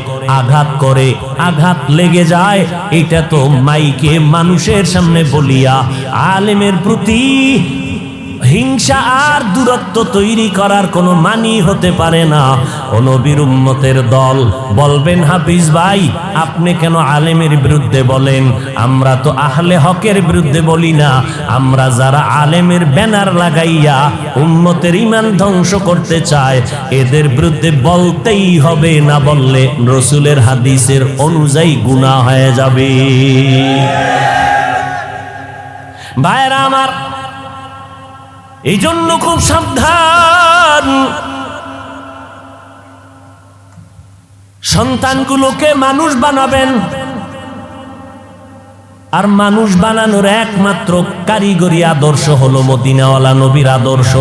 [SPEAKER 1] আঘাত লেগে যায়, এটা তো মাইকে মানুষের সামনে বলিয়া আলেমের প্রতি হিংসা আর দূরত্ব তৈরি করার কোনো মানি হতে পারে না। ও নবীর উম্মতের দল বলবেন, হাফিজ ভাই আপনি কেন আলেমের বিরুদ্ধে বলেন? আমরা তো আহলে হকের বিরুদ্ধে বলি না, আমরা যারা আলেমের ব্যানার লাগাইয়া উম্মতের ঈমান ধ্বংস করতে চায় এদের বিরুদ্ধে বলতেই হবে, না বললে রাসূলের হাদিসের অনুযায়ী গুনাহ হয়ে যাবে। ভাইরা আমার, এই জন্য খুব সাবধান, সন্তানগুলোকে মানুষ বানাবেন। আর মানুষ বানানোর একমাত্র কারিগরি আদর্শ হলো মদিনাওয়ালা নবীর আদর্শ।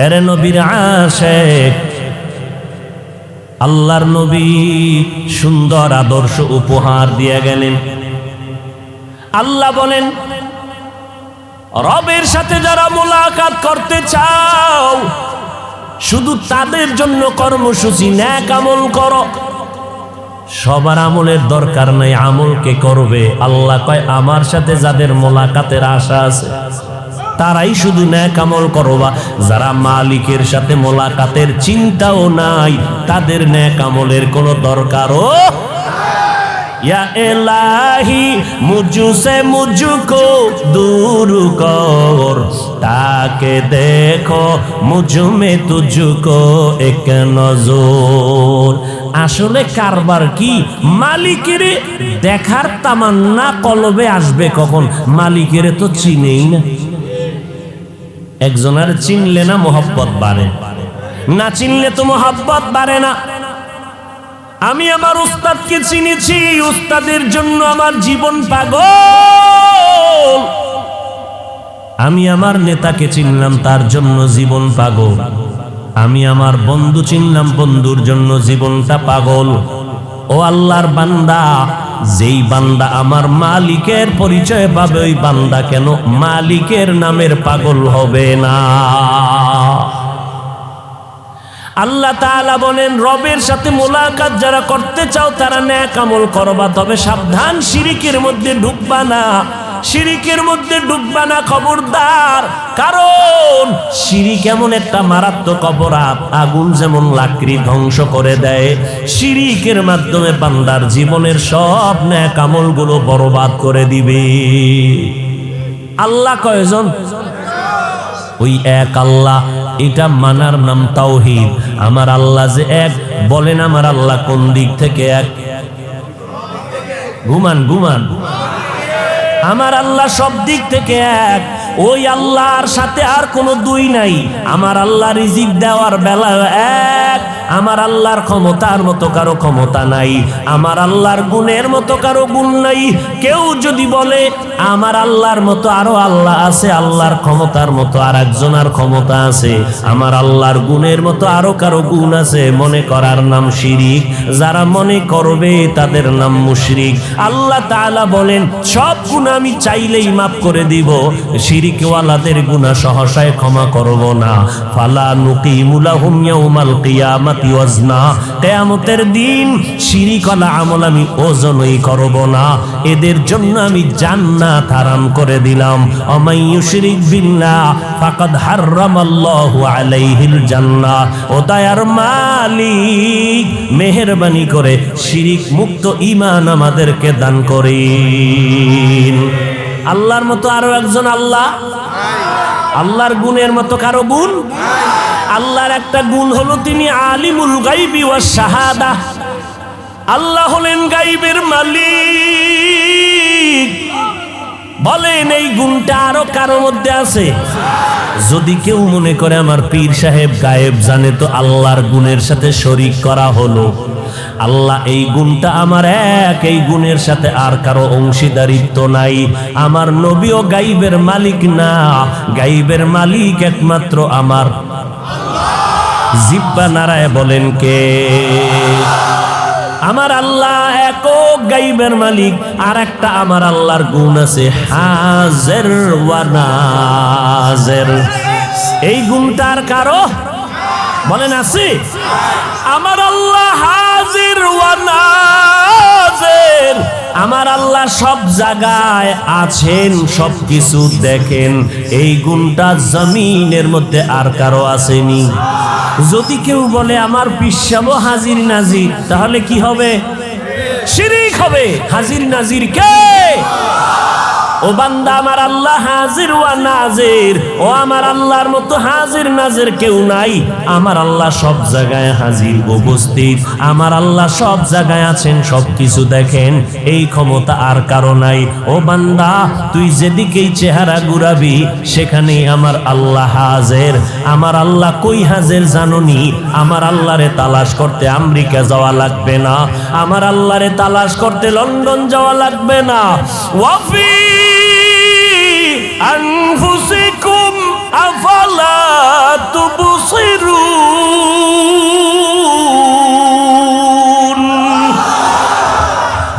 [SPEAKER 1] এর নবীর আশিক, আল্লাহর নবী সুন্দর আদর্শ উপহার দিয়ে গেলেন। আল্লাহ বলেন, রবের সাথে যারা মোলাকাত করতে চাও শুধু তাদের জন্য কর্মসূচি নেক আমল করো। সবার আমলের দরকার নাই, আমলকে করবে। আল্লাহ কয়, আমার সাথে যাদের মোলাকাতের আশা আছে তারাই শুধু নেক আমল করবা। যারা মালিকের সাথে মোলাকাতের চিন্তাও নাই তাদের নেক আমলের কোনো দরকারও। या इलाही मुझसे मुझको दूर कर, ताके देखो मुझ में तुझको एक नजर। আসলে কারবার কি? মালিকের দেখার তামান্না কলবে আসবে কখন? মালিকের তো চিনেই না। একজনের চিনলে না মোহাব্বত বাড়ে, না চিনলে তো মোহাব্বত বাড়ে না। আমি আমার উস্তাদকে চিনেছি, উস্তাদের জন্য আমার জীবন পাগল। আমি আমার নেতাকে চিনলাম, তার জন্য জীবন পাগল। আমি আমার বন্ধু চিনলাম, বন্ধুর জন্য জীবনটা পাগল। ও আল্লাহর বান্দা, যেই বান্দা আমার মালিকের পরিচয় পাবে ওই বান্দা কেন মালিকের নামের পাগল হবে না? আল্লাহ তাআলা বলেন, রবের সাথে মোলাকাত যারা করতে চাও তারা নেক আমল করবা, তবে সাবধান, শিরিকের মধ্যে ঢুকবা না। শিরিকের মধ্যে ঢুকবা না, খবরদার। কারণ শিরিক এমন একটা মারাত্মক অপরাধ, আগুন যেমন লাকড়ি ধ্বংস করে দেয়, শিরিকের মাধ্যমে বান্দার জীবনের সব নেক আমলগুলো বরবাদ করে দিবে। আল্লাহ কয়জন? ওই এক আল্লাহ। এটা মানার নাম তাওহীদ। আমার আল্লাহ যে এক, বলেন আমার আল্লাহ কোন দিক থেকে এক? ঘুমান। আমার আল্লাহ সব দিক থেকে এক। ওই আল্লাহর সাথে আর কোনো দুই নাই। আমার আল্লাহ রিজিক দেওয়ার বেলায় এক। আমার আল্লাহর ক্ষমতার মতো কারো ক্ষমতা নাই, আমার আল্লাহর গুণের মতো কারো গুণ নাই। কেউ যদি বলে আমার আল্লাহর মতো আরো আল্লাহ আছে, আল্লাহর ক্ষমতার মতো আর একজনের ক্ষমতা আছে, আমার আল্লাহর গুণের মতো আরো কারো গুণ আছে, মনে করার নাম শিরিক। যারা মনে করবে তাদের নাম মুশরিক। আল্লাহ তাআলা বলেন, সব গুনাহ আমি চাইলেই মাফ করে দিব, শিরিকওয়ালাদের গুনাহ সহসায় ক্ষমা করব না। ফালা নুকিমু লাহুম ইয়াউমাল কিয়ামাতি ওয়াজনা, কিয়ামতের দিন শিরিকওয়ালা আমল আমি ওজনই করব না, এদের জন্য আমি জান্নাত হারাম করে দিলাম। ওমাই ইউশরিক বিল্লাহ ফাকাদ হারামাল্লাহু আলাইহিল জান্নাহ। ও দয়ার মালিক, মেহেরবানি করে শিরিক মুক্ত ঈমান আমাদেরকে দান করেন। আল্লাহর মতো আরো একজন আল্লাহ, আল্লাহর গুণের মতো কারো গুণ। আল্লাহর একটা গুণ হলো তিনি আলিমুল গাইবি ওয়াস শাহাদা। আল্লাহ হলেন গাইবের মালিক। বলেন এই গুণটা আরো কারো মধ্যে আছে? যদি কেউ মনে করে আমার পীর সাহেব গায়েব জানে, তো আল্লাহর গুণের সাথে শরীক করা হলো। আল্লাহ এই গুণটা আমার এক, এই গুণের সাথে আর কারো অংশীদারিত্ব নাই। আমার নবীও গাইবের মালিক না, গাইবের মালিক একমাত্র আমার জিব্বা নারায় বলেন কে? আমার আল্লাহ একক গাইবের মালিক। আর একটা আমার আল্লাহর গুণ আছে হাজির ওয়া নাজির। এই গুণটা আর কারো বলেন আছে? আমার আল্লাহ হাজির ওয়া নাজির। আমার আল্লাহ সব জায়গায় আছেন, সব কিছু দেখেন। এই গুণটা জমিনের মধ্যে আর কারো আসেনি। যদি কেউ বলে আমার পিসাবও হাজির নাজির, তাহলে কি হবে? শিরিক হবে। হাজির নাজির কে? ও বান্দা, আমার আল্লাহ হাজির ওয়া নাজির। ও আমার আল্লাহর মতো হাজির নাজির কেউ নাই। আমার আল্লাহ সব জায়গায় হাজির উপস্থিত। আমার আল্লাহ সব জায়গায় আছেন, সব কিছু দেখেন। এই ক্ষমতা আর কারো নাই। ও বান্দা, তুই যেদিকেই চেহারা ঘুরাবি সেখানেই আমার আল্লাহ হাজির। আমার আল্লাহ কই হাজির জানোনি? আমার আল্লাহরে তালাশ করতে আমেরিকা যাওয়া লাগবে না, আমার আল্লাহরে তালাশ করতে লন্ডন যাওয়া লাগবে না। ওয়াফি আনফুসিকুম আফালা তুবসিরুন।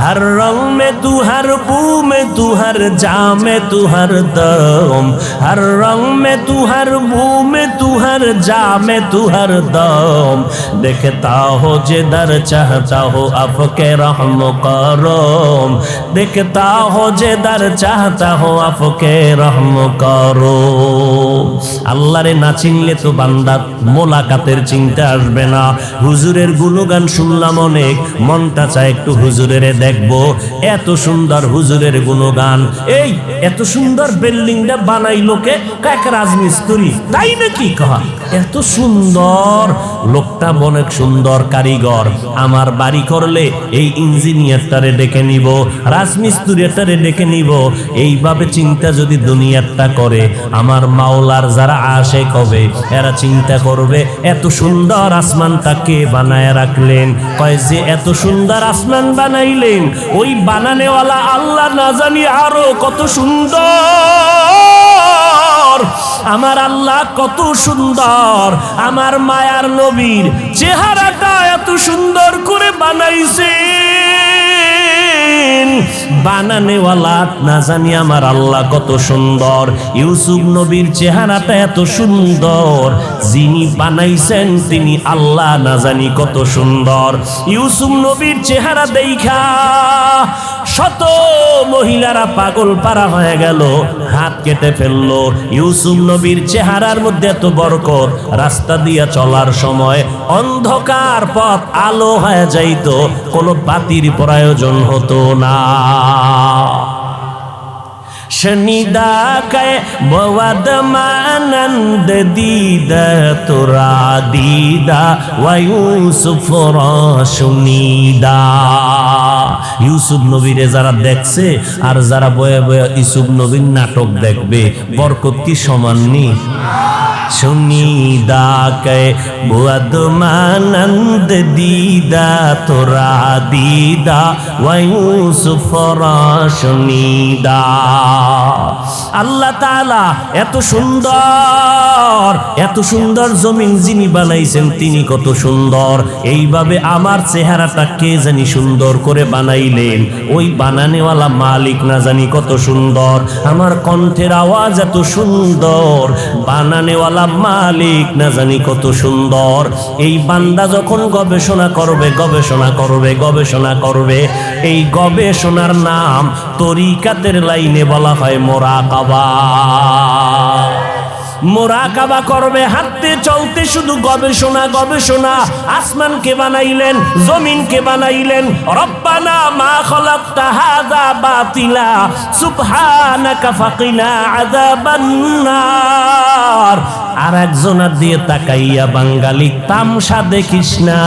[SPEAKER 1] हर रंग में तू, हर बू में तू, हर जा में तू, हर दम। हर रंग में तू, हर बू में तू, हर जा में तू, हर दम। देखता हो जिधर चाहता हो आपके रहम करम। देखता हो जिधर चाहता हो आपके रहम करो। আল্লাহরে না চিনলে তো বান্দা মোলাকাতের চিন্তা আসবে না। হুজুরের গুণগান শুনলাম অনেক, মনটা চায় একটু হুজুরের দেখবো। এত সুন্দর হুজুরের গুণগান। এই এত সুন্দর বিল্ডিংটা বানাইলো কে? এক রাজমিস্ত্রি, তাই নাকি? কহা এত সুন্দর লোকটা, অনেক সুন্দর কারিগর। আমার বাড়ি করলে এই ইঞ্জিনিয়ারটারে ডেকে নিব, রাজমিস্ত্রিটারে ডেকে নিব। এইভাবে চিন্তা যদি দুনিয়াটা করে, আমার মাওলার যারা আশেক হবে এরা চিন্তা করবে এত সুন্দর আসমানটা কে বানায় রাখলেন। কয় যে এত সুন্দর আসমান বানাইলেন, ওই বানানেওয়ালা আল্লাহ না জানি আরো কত সুন্দর। আমার আল্লাহ কত সুন্দর। আমার মায়ার নবীর চেহারাটা এত সুন্দর করে বানাইছে, বানানেওয়ালা না জানি আমার আল্লাহ কত সুন্দর। ইউসুফ নবীর চেহারাটা এত সুন্দর, যিনি বানাইছেন তিনি আল্লাহ না জানি কত সুন্দর। ইউসুফ নবীর চেহারা দেখা শত মহিলারা পাগল পারা হয়ে গেল, হাত কেটে ফেললো। ইউসুফ নবীর চেহারার মধ্যে এত বরকত, রাস্তা দিয়া চলার সময় অন্ধকার পথ আলো হয়ে যাইতো, কোনো বাতির প্রয়োজন হতো না। शनिदा कै बवद मानंद दीदा तुरा दीदा वायूसुफ रोशनीदा। ইউসুফ নবীরে যারা দেখছে আর যারা বয়ে বয়ে ইউসুফ নবীর নাটক দেখবে, বরকত কি সমান নেই? सुनीदा के बुअद मानंद दीदा तुरा दीदा वयूसुफ रोशनीदा। আল্লাহ তাআলা এত সুন্দর, এত সুন্দর জমিন যিনি বানাইছেন তিনি কত সুন্দর। এইভাবে আমার চেহারাটা কে জানি সুন্দর করে বানাইলেন, ওই বানানেওয়ালা মালিক না জানি কত সুন্দর। আমার কণ্ঠের আওয়াজ এত সুন্দর, বানানেওয়ালা মালিক না জানি কত সুন্দর। এই বান্দা যখন গবেষণা করবে, গবেষণা করবে, গবেষণা করবে, এই গবেষণার নাম তরিকাতের লাইনে বলা হয় মুরাকাবা। মুরাকাবা করবে, হাঁটতে চলতে শুধু গবেষণা গবেষণা। আসমানকে বানাইলেন, জমিনকে বানাইলেন। রব্বানা মা খালাকতা হাযা বাতিলা সুবহানাকা ফাকিনা আযাবান নার। আর একজনের দিয়ে তাকাইয়া বাঙালি তামসা দেখিস না,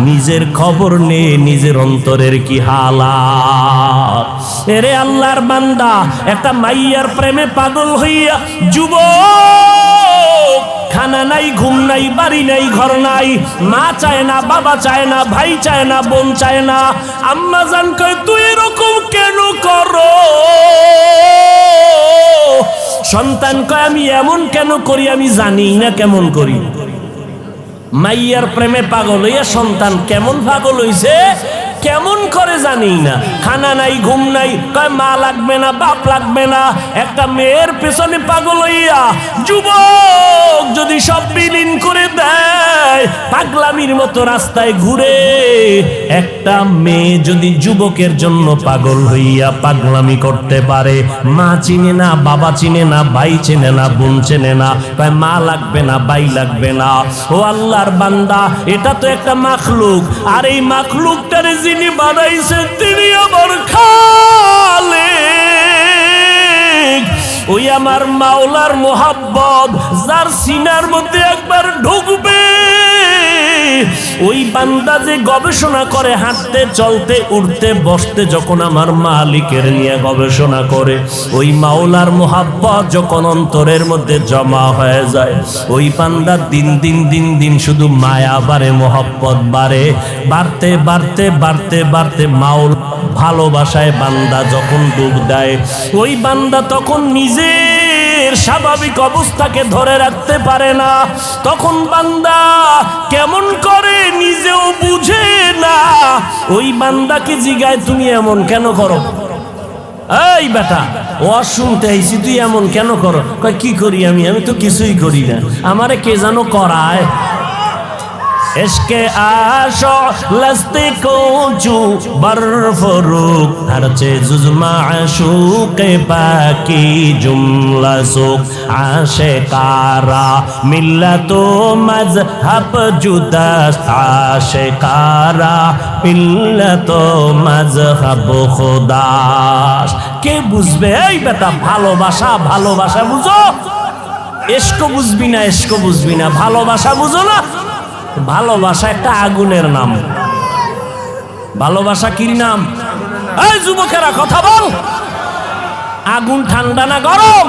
[SPEAKER 1] নিজের খবর নে নিজের অন্তরের কি হালাত। এরে আল্লাহর বান্দা, একটা মাইয়ার প্রেমে পাগল হইয়া যুবক, খানা নাই, ঘুম নাই, বাড়ি নাই, ঘর নাই, মা চায় না, বাবা চায় না, ভাই চায় না, বোন চায় না। আম্মা জান কয় তুই এরকম কেন করো? সন্তান কয় আমি এমন কেন করি আমি জানি না কেমন করি। মাইয়ার প্রেমে পাগল হইয়া সন্তান কেমন পাগল হইছে কেমন করে জানি না। খানা নাই, ঘুম নাই, কয় মা লাগবে না, বাপ লাগবে না। একটা মেয়ের পেছনে পাগল হইয়া যুবক যদি সব বিলীন করে দেয়, পাগলামির মতো রাস্তায় ঘুরে। একটা মেয়ে যদি যুবকের জন্য পাগল হইয়া পাগলামি করতে পারে, মা চিনে না, বাবা চিনে না, ভাই চিনে না, বোন চিনে না, কয় মা লাগবে না, ভাই লাগবে না। ও আল্লাহর বান্দা, এটা তো একটা মাখলুক, আর এই মাখলুকটারে যিনি বানাইছেন তিনি আমার খালিক। ওই আমার মাওলার মোহাব্বত যার সিনার মধ্যে একবার ঢুকবে, ওই বান্দা যে গবেষণা করে হাঁটতে, চলতে, উঠতে, বসতে, যখন আমার মালিকের নিয়ে গবেষণা করে, ওই মাওলার মোহাব্বত যখন অন্তরের মধ্যে জমা হয়ে যায়, ওই বান্দা দিন দিন দিন দিন শুধু মায়া বাড়ে, মোহাব্বত বাড়ে, বাড়তে বাড়তে বাড়তে বাড়তে মাওল ভালোবাসায় বান্দা যখন ডুব দেয়, ওই বান্দা তখন নিজের স্বাভাবিক অবস্থাকে ধরে রাখতে পারে না। তখন বান্দা কেমন করে নিজেও বুঝে না। ওই বান্দাকে জিগায় তুমি এমন কেন করো? এই বেটা, ও শুনতে আইছি তুই এমন কেন করো? কয় কি করি আমি? আমি তো কিছুই করি না, আমারে কে যেন করায়। इश्क़े आशो लस्ते को जो बरफरुक हर चीज़ माशूक़ बाकी जुमला सुख आशिकारा मिल्लतो मज़हब जुदा आशिकारा मिल्लतो मज़हब खुदास। কে বুঝবে? এই বেটা, ভালোবাসা ভালোবাসা বুঝো, ইশক বুঝবি না, ইশক বুঝবি না, ভালোবাসা বুঝো না। ভালোবাসা একটা আগুনের নাম। ভালোবাসা কি নাম? এই যুবকেরা কথা বল, আগুন ঠান্ডা না গরম?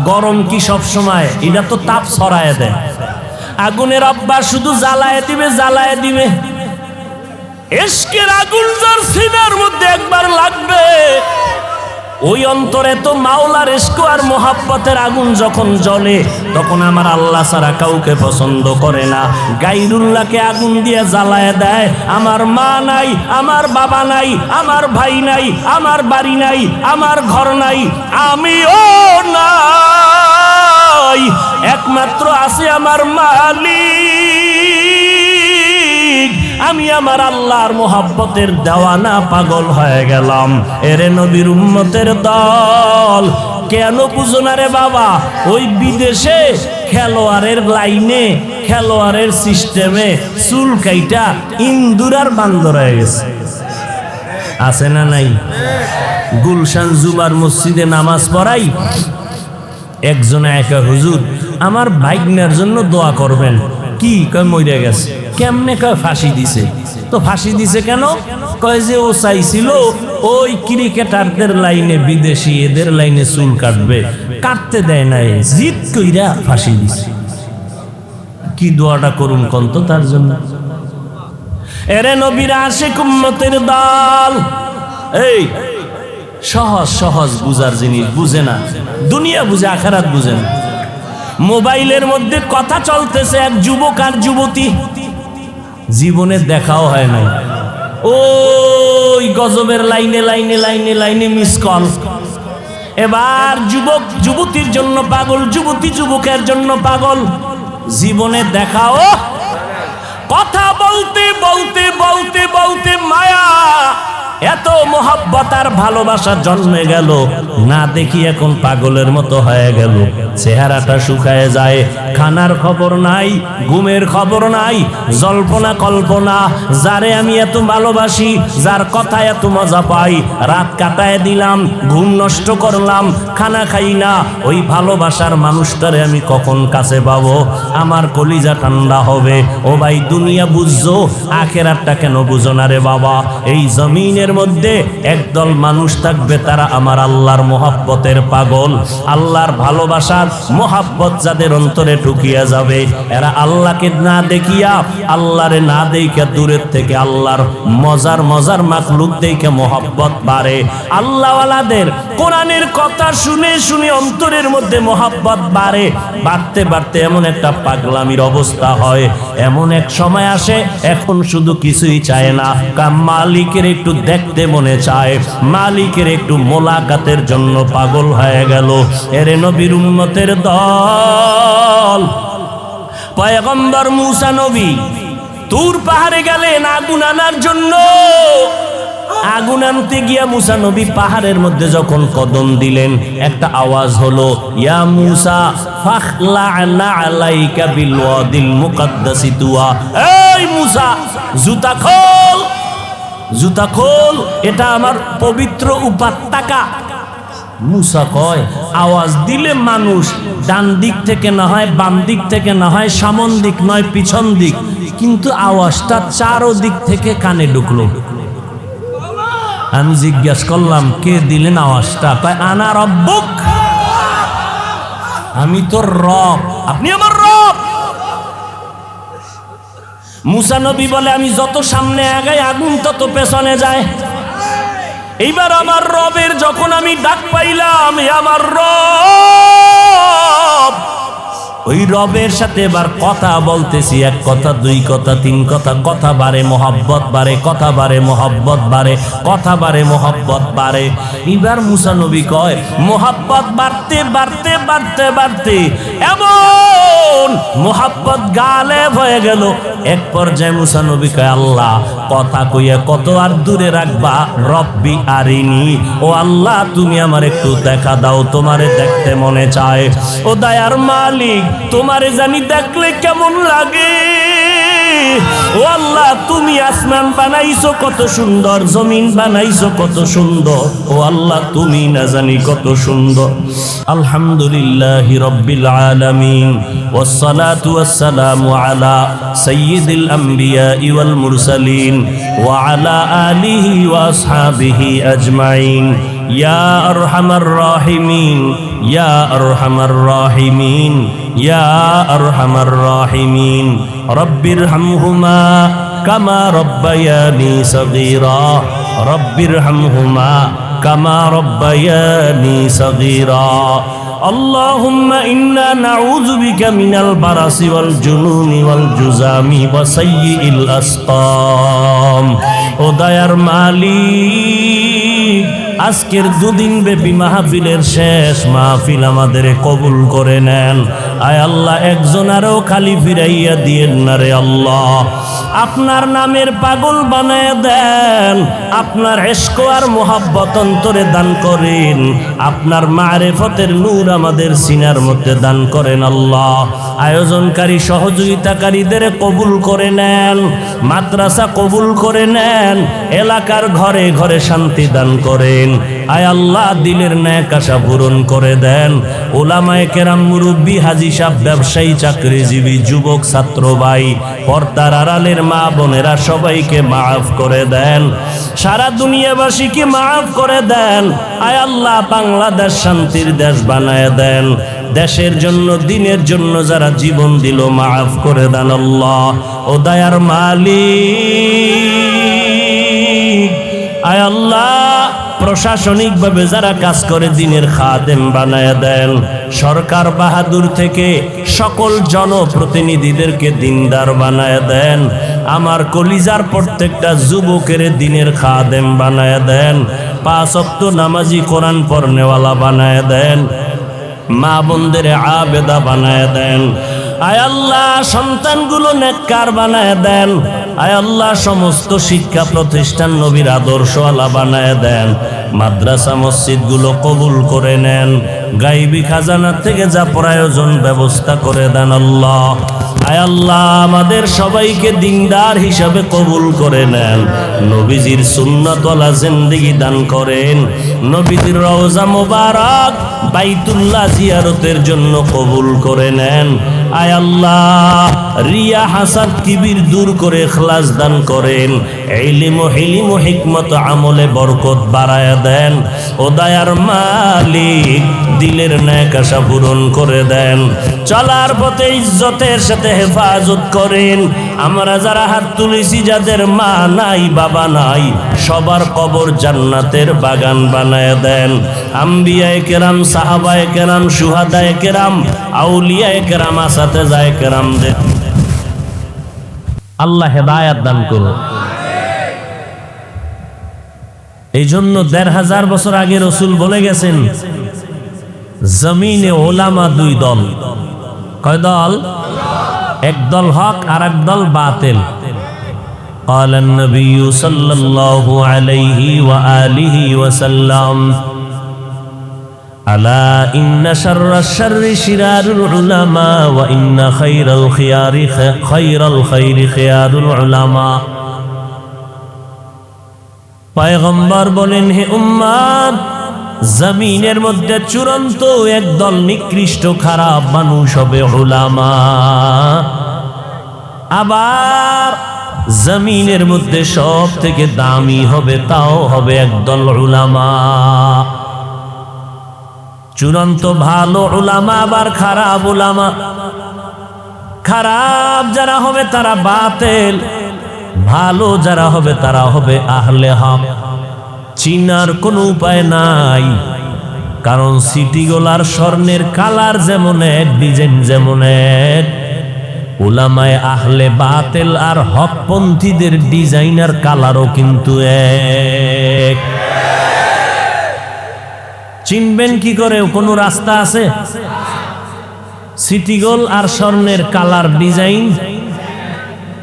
[SPEAKER 1] গরম কি সব সময়? এটা তো তাপ ছড়ায় দেয়। আগুনের অভ্যাস শুধু জ্বালায় দিবে, জ্বালায় দিবে। ইশকের আগুন যার সিনার মধ্যে একবার লাগবে, ওই অন্তরে তো মাওলার ইশক আর মোহাব্বতের আগুন যখন জ্বলে, তখন আমার আল্লাহ ছাড়া কাউকে পছন্দ করে না। গায়রুল্লাহকে আগুন দিয়ে জ্বালায় দেয়। আমার মা নাই, আমার বাবা নাই, আমার ভাই নাই, আমার বাড়ি নাই, আমার ঘর নাই, আমিও নাই, একমাত্র আছে আমার মালিক। আমি আমার আল্লাহর মোহাব্বতের দেওয়ানা, পাগল হয়ে গেলাম। এরে নবীর উম্মতের দল, কেন বুঝো না রে বাবা? ওই বিদেশে খেলোয়াড়ের লাইনে, খেলোয়াড়ের সিস্টেমে চুল কাইটা ইন্দুরার বান্দর হয়ে গেছে, আছে না নাই? গুলশান জুমার মসজিদে নামাজ পড়াই, একজনে একা, হুজুর আমার ভাইগনার জন্য দোয়া করবেন। কি কয়? মরে গেছে। কেমনে? কয় ফাঁসি দিছে। তো ফাঁসি দিছে কেন? কয় যে ও চাইছিল ওই ক্রিকেটারদের লাইনে, বিদেশি এদের লাইনে চুল কাটবে, কাটতে দেয় নাই, জিদ কইরা ফাঁসি দিছে। কি দোয়াটা করুন কন্ত তার জন্য? এরে নবীর আশিক উম্মতের দল, এই সহজ সহজ বুঝার জিনিস বুঝে না, দুনিয়া বুঝে, আখিরাত বুঝে না। মোবাইলের মধ্যে কথা চলতেছে, এক যুবক আর যুবতী, জীবনে দেখাও হয় নাই, ওই গজবের লাইনে লাইনে লাইনে লাইনে মিস কল। এবার যুবক যুবতীর জন্য পাগল, যুবতী যুবকের জন্য পাগল, জীবনে দেখাও। কথা বলতে বলতে বলতে বলতে মায়া, এত মোহাব্বত আর ভালোবাসা জন্মে গেল, না দেখি এখন পাগলের মতো হয়ে গেল। চেহারাটা শুকায় যায়, খানার খবর নাই, ঘুমের খবর নাই, জল্পনা কল্পনা। যারে আমি এত ভালোবাসি, যার কথা এত মজা পাই, রাত কাটায় দিলাম, ঘুম নষ্ট করলাম, খানা খাই না, ওই ভালোবাসার মানুষটারে আমি কখন কাছে পাবো? আমার কলিজা ঠান্ডা হবে। ও ভাই, দুনিয়া বুঝছো, আখেরাতটা কেন বুঝো না রে বাবা? এই জমিনের মধ্যে একদল মানুষ থাকবে, তারা আমার আল্লাহর মোহাব্বতের পাগল। আল্লাহর ভালোবাসার মোহাব্বত যাদের অন্তরে ঢুকিয়া যাবে, এরা আল্লাহকে না দেখিয়া, আল্লাহরে না দেখিয়া, দূরের থেকে আল্লাহর মজার মজার মাখলুক দেখে মোহাব্বত বাড়ে। আল্লাহওয়ালাদের কোরআনের কথা শুনে শুনে অন্তরের মধ্যে মোহাব্বত বাড়ে। বাড়তে বাড়তে এমন একটা পাগলামির অবস্থা হয়, এমন এক সময় আসে, এখন শুধু কিছুই চায় না, মালিকের একটু দেখতে মনে চায়, মালিকের একটু মোলাকাতের জন্য পাগল হয়ে গেল। এরে নবীর উম্মতের দল, পয়গম্বর মুসা নবী তুর পাহাড়ে গেলেন আগুন আনার জন্য। আগুন আনতে গিয়া মুসা নবী পাহাড়ের মধ্যে যখন কদম দিলেন, একটা আওয়াজ হলো, ইয়া মুসা ফাখলা'না আলাইকা বিল ওয়াদিল মুকাদ্দাসি তুয়া। এই মুসা, জুতা খোল, জুতা খোল, এটা আমার পবিত্র উপত্যকা। মুসা কয়, আওয়াজ দিলে মানুষ ডান দিক থেকে না হয়, বাম দিক থেকে না হয়, সামন দিক নয় পিছন দিক, কিন্তু আওয়াজটা চারো দিক থেকে কানে ঢুকলো। আমি জিজ্ঞাসা করলাম, কে দিলেন আওয়াজটা? কয়, আনা রব্বুক, আমি তোর রব, আপনি আমার রব। মুসা নবী বলে, আমি যত সামনে আগাই আগুন তত পেছনে যায়। এইবার আমার রবের যখন আমি ডাক পাইলাম, আমার রব, ওই রবের সাথে এবার কথা বলতেছি, এক কথা, দুই কথা, তিন কথা, কথা বাড়ে, মোহাব্বত বাড়ে, কথা বাড়ে, মোহাব্বত বাড়ে, কথা বাড়ে, মোহাব্বত বাড়ে। এবার মুসা নবী কয়, মোহাব্বত বাড়তে বাড়তে বাড়তে বাড়তে এমন মোহাব্বত গালেব হয়ে গেল। এক পর্যায়ে মুসা নবী কয়, আল্লাহ, কথা কইয়া কত আর দূরে রাখবা, রব্বি আরিনি, ও আল্লাহ তুমি আমার একটু দেখা দাও, তোমারে দেখতে মনে চায়। ও দয়ার মালিক, তোমারে জানি দেখলে কেমন লাগে। ও আল্লাহ, তুমি আসমান বানাইছো কত সুন্দর, জমিন বানাইছো কত সুন্দর, ও আল্লাহ তুমি না জানি কত সুন্দর। আলহামদুলিল্লাহি রাব্বিল আলামিন, ওয়াসসালাতু ওয়াসসালামু আলা সাইয়্যিদিল আমবিয়া ওয়াল মুরসালিন ওয়া আলা আলিহি ওয়া আসহাবিহি আজমাইন। ইয়া আরহামার রাহিমিন, ইয়া আরহামার রাহিমিন, ইয়া আরহামার রাহিমিন। রব্বিরহামহুমা কামা রব্বায়ানি সগীরা, রব্বিরহামহুমা কামা রব্বায়ানি সগীরা। আল্লাহুম্মা ইন্না নাউযু বিকা মিনাল বারাসি ওয়াল জুনুনি ওয়াল জুজামি ওয়া সাইয়্যিল আসকাম। ও দয়ার মালিক, আজকের দুদিন ব্যাপী মাহফিলের শেষ মাহফিল আমাদের কবুল করে নেন। আয় আল্লাহ, একজন আরও খালি ফিরাইয়া দিয়েন না রে আল্লাহ। আপনার নামের পাগল বানায় দেন, আপনার ইশক আর মোহাব্বত অন্তরে দান করেন, আপনার মারিফতের নূর আমাদের সিনার মধ্যে দান করেন আল্লাহ। আয়োজনকারী সহযোগিতাকারীদের কবুল করে নেন, মাদ্রাসা কবুল করে নেন, এলাকার ঘরে ঘরে শান্তি দান করেন। আয় আল্লাহ, দিলের ন্যাক আশা পূরণ করে দেন। ওলামায়ে কেরাম, মুরব্বী, হাজী সাহেব, ব্যবসায়ী, চাকরিজীবী, যুবক, ছাত্র ভাই, পর্দার আড়ালের মা বোনেরা, সবাইকে মাফ করে দেন। সারা দুনিয়াবাসীকে মাফ করে দেন। আয় আল্লাহ, বাংলাদেশ শান্তির দেশ বানায় দেন। দেশের জন্য, দিনের জন্য যারা জীবন দিল, মাফ করে দেন আল্লাহ। ও দয়ার মালিক, আয় আল্লাহ, প্রশাসনিকভাবে যারা কাজ করে দিনের খাদেম বানায় দেন। সরকার বাহাদুর থেকে সকল জনপ্রতিনিধিদেরকে দিনদার বানায় দেন। আমার কলিজার প্রত্যেকটা যুবকের দিনের খাদেম বানায় দেন। 5 ওয়াক্ত নামাজি, কোরআন পড়নেওয়ালা বানায় দেন। মা বোনদের আবেদা বানায় দেন। আয় আল্লাহ, সন্তানগুলো নেককার বানায় দেন। আয় আল্লাহ, সমস্ত শিক্ষা প্রতিষ্ঠান নবীর আদর্শওয়ালা বানায় দেন। মাদ্রাসা মসজিদগুলো কবুল করে নেন। গায়বী খাজানা থেকে যা প্রয়োজন ব্যবস্থা করে দেন আল্লাহ। আয় আল্লাহ, আমাদের সবাইকে দিনদার হিসাবে কবুল করে নেন। নবীজির সুন্নাতওয়ালা জিন্দেগি দান করেন। নবীজির রওজা মুবারক বাইতুল্লাহ জিয়ারতের জন্য কবুল করে নেন। আয় আল্লাহ, রিয়া হাসাদ কিবির দূর করে ইখলাস দান করেন। ইলম ও হিলিম ও হিকমত আমলে বরকত বাড়ায়া দেন। ও দয়ার মালিক, দিলের নেক আশা পূরণ করে দেন। চলার পথে ইজ্জতের সাথে হেফাজত করেন। আমরা যারা হাত তুলেছি, যাদের মা নাই বাবা নাই, সবার কবর জান্নাতের বাগান বানায় দেন। আম্বিয়ায়ে কেরাম, সাহাবায়ে কেরাম, শুহাদায়ে কেরাম, আউলিয়ায়ে কেরাম, আসাতেজায়ে কেরামদের আল্লাহ হেদায়েত দান করুন। এই জন্য ১৫০০ বছর আগে রাসূল বলে গেছেন, জমিনে ওলামা দুই দল। কয় দল? এক দল হক আর এক দল বাতিল। قال النبي صلى الله عليه وآله وسلم ألا إن شر الشر شرار العلماء وإن خير الخيار خير الخير خيار العلماء। পয়গম্বর বলেন, হে উম্মত, জমিনের মধ্যে চূড়ান্ত একদল নিকৃষ্ট খারাপ মানুষ হবে উলামা। আবার জমিনের মধ্যে সব থেকে দামি হবে, তাও হবে একদল উলামা। চূড়ান্ত ভালো উলামা, আবার খারাপ উলামা। খারাপ যারা হবে তারা বাতিল, ভালো যারা হবে তারা হবে আহলে হক। চিনার কোনো উপায় নাই, কারণ সিটিগোলার স্বর্ণের কালার যেমন এক, ডিজাইন যেমন এক, উলামায়ে আহলে বাতিল আর হকপন্থীদের ডিজাইন আর কালারও কিন্তু এক। চিনবেন কি করে? কোনো রাস্তা আছে? সিটিগোল আর স্বর্ণের কালার ডিজাইন,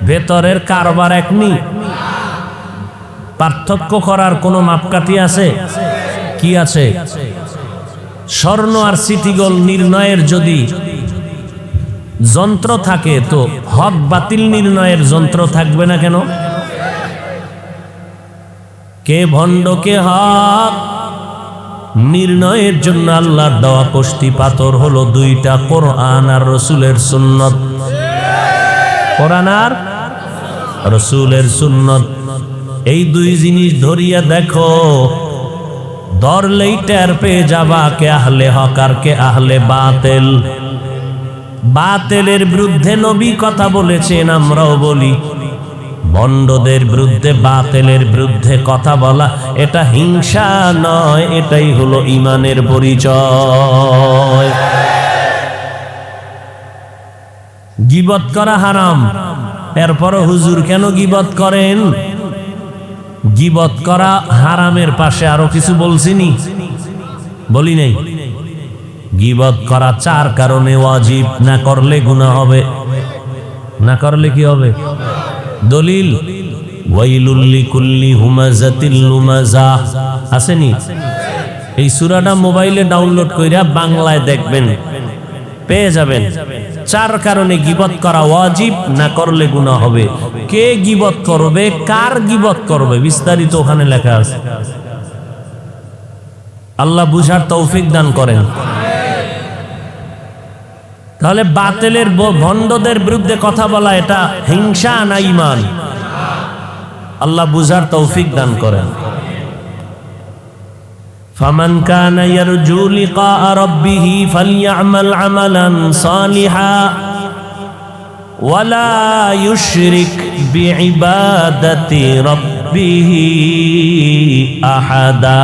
[SPEAKER 1] ভেতরের কারবার এক নি। পার্থক্য করার কোনো মাপকাঠি আছে? কি আছে? স্বর্ণ আর সিটিগোল নির্ণয়ের যদি যন্ত্র থাকে, তো হক বাতিল নির্ণয়ের যন্ত্র থাকবে না কেন? কে ভণ্ড কে হক নির্ণয়ের জন্য আল্লাহর দেওয়া কষ্টি পাথর হলো দুইটা, কোরআন আর রাসূলের সুন্নাত। কোরআন আর রাসূলের সুন্নাত, এই দুই জিনিস ধরিয়া দেখো, ধরলেই টের পেয়ে যাবা কে আহলে হক আর কে আহলে বাতিল। বাতিলের বিরুদ্ধে নবী কথা বলেছেন, আমরাও বলি। ভণ্ডদের বিরুদ্ধে, বাতিলের বিরুদ্ধে কথা বলা এটা হিংসা নয়, এটাই হলো ঈমানের পরিচয়। গীবত করা হারাম, এরপর হুজুর কেন গীবত করেন? গীবত করা হারামের পাশে আরো কিছু বলছিনি? বলি নাই? গীবত করা 4 কারণে ওয়াজিব, না করলে গুনাহ হবে। না করলে কি হবে? দলিল, ওয়াইলুল লিকুল্লি হুমাযাতিল লুমাযা আসেনি? এই সূরাটা মোবাইলে ডাউনলোড কইরা বাংলায় দেখবেন, পেয়ে যাবেন। 4 কারণে গীবত করা ওয়াজিব, না করলে গুনাহ হবে। কে গীবত করবে, কার গীবত করবে, বিস্তারিত ওখানে লেখা আছে। আল্লাহ বুঝার তৌফিক দান করেন। তাহলে বাতিলের ভণ্ডদের বিরুদ্ধে কথা বলা এটা হিংসা না ঈমান? আল্লাহ বুঝার তৌফিক দান করেন। ফামান কানা ইয়ারজু লিকা রাব্বিহি ফালইআমাল আমালান সালিহা ওয়ালা ইউশরিক বিইবাদাতি রাব্বিহি আহাদা।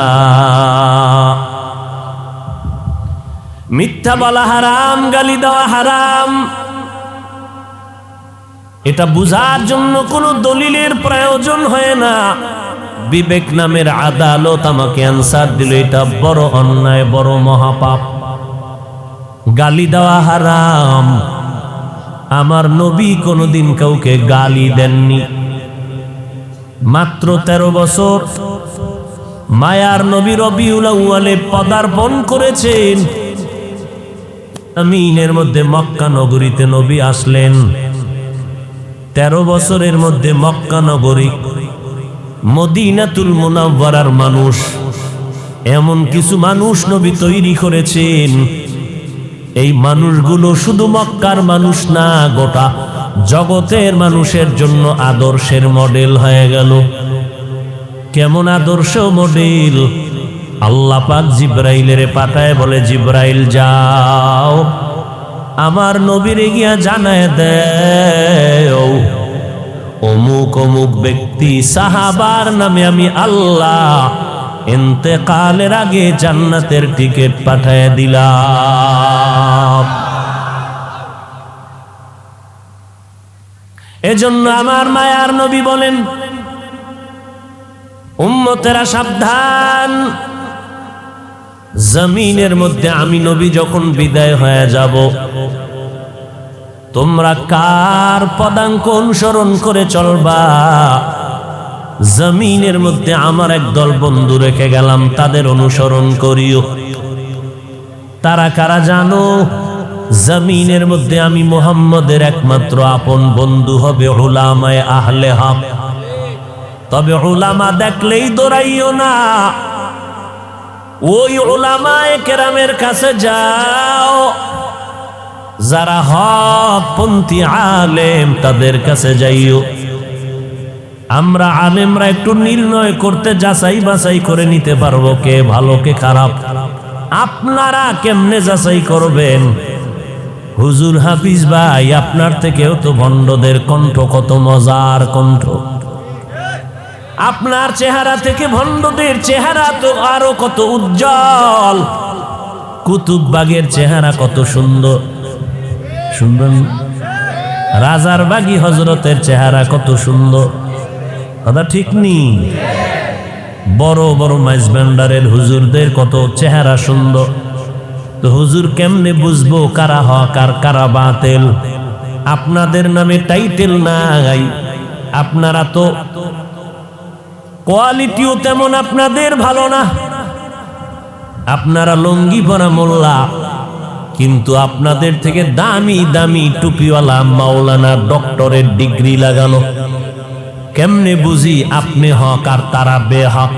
[SPEAKER 1] মিথ্যা বলা হারাম, গালি দেওয়া হারাম, এটা বুঝার জন্য কোনো দলিলের প্রয়োজন হয় না। বিবেক নামের আদালত আমাকে অ্যান্সার দিল, এটা বড় অন্যায়, বড় মহাপাপ। গালি দেওয়া হারাম। আমার নবী কোনোদিন কাউকে গালি দেননি। মাত্র 13 বছর মায়ার নবী রবিউল আউয়ালে পদার্পণ করেছেন। জমিনের মধ্যে মক্কা নগরীতে নবী আসলেন। 13 বছরের মধ্যে মক্কা নগরী মদিনাতুল মুনাওয়ারার মানুষ, এমন কিছু মানুষ নবী তৈরি করেছেন, এই মানুষগুলো শুধু মক্কার মানুষ না, গোটা জগতের মানুষের জন্য আদর্শের মডেল হয়ে গেল। কেমন আদর্শ মডেল? আল্লাহ পাক জিব্রাইলের পাঠায় বলে, জিব্রাইল যাও আমার নবীরে গিয়া জানায় দেও অমুক অমুক ব্যক্তি সাহাবার নামে আমি আল্লাহ ইন্তেকালের আগে জান্নাতের টিকিট পাঠায় দিলাম। এজন্য আমার মায়ার নবী বলেন, উম্মতেরা সাবধান, জমিনের মধ্যে আমি নবী যখন বিদায় হয়ে যাব, তোমরা কার পদাঙ্ক অনুসরণ করে চলবা? জমিনের মধ্যে আমার একদল বন্ধু রেখে গেলাম, তাদের অনুসরণ করিও। তারা কারা জানো? জমিনের মধ্যে আমি মুহাম্মদের একমাত্র আপন বন্ধু হবে উলামায়ে আহলে হক। তবে উলামা দেখলেই দৌড়াইও না, ওই উলামায়ে কেরামের কাছে যাও, যারা হক পন্থী আলেম তাদের কাছে যাইও। আমরা আলেমরা একটু নির্ণয় করতে যাচাই বাছাই করে নিতে পারবো কে ভালো কে খারাপ। আপনারা কেমনে যাচাই করবেন? হুজুর হাফিজ ভাই, আপনার থেকেও তো ভণ্ডদের কণ্ঠ কত মজার কণ্ঠ, আপনার চেহারা থেকে ভণ্ডদের চেহারা তো আরো কত উজ্জ্বল। কুতুববাগের চেহারা কত সুন্দর সুন্দর, রাজার বাগী হজরতের চেহারা কত সুন্দর, কথা ঠিক নেই? বড় বড় মাইজবান্ডারের হুজুরদের কত চেহারা সুন্দর। তো হুজুর কেমনে বুঝবো কারা হক আর কারা বাতিল? আপনাদের নামে টাইটেল নাই, আপনারা তো কোয়ালিটিও তেমন আপনাদের ভালো না। আপনারা লঙ্গি পরা মোল্লা, কিন্তু আপনাদের থেকে দামি দামি টুপিওয়ালা মাওলানা ডক্টরের ডিগ্রি লাগানো। কেমনে বুঝি আপনি হক আর তারা বেহক?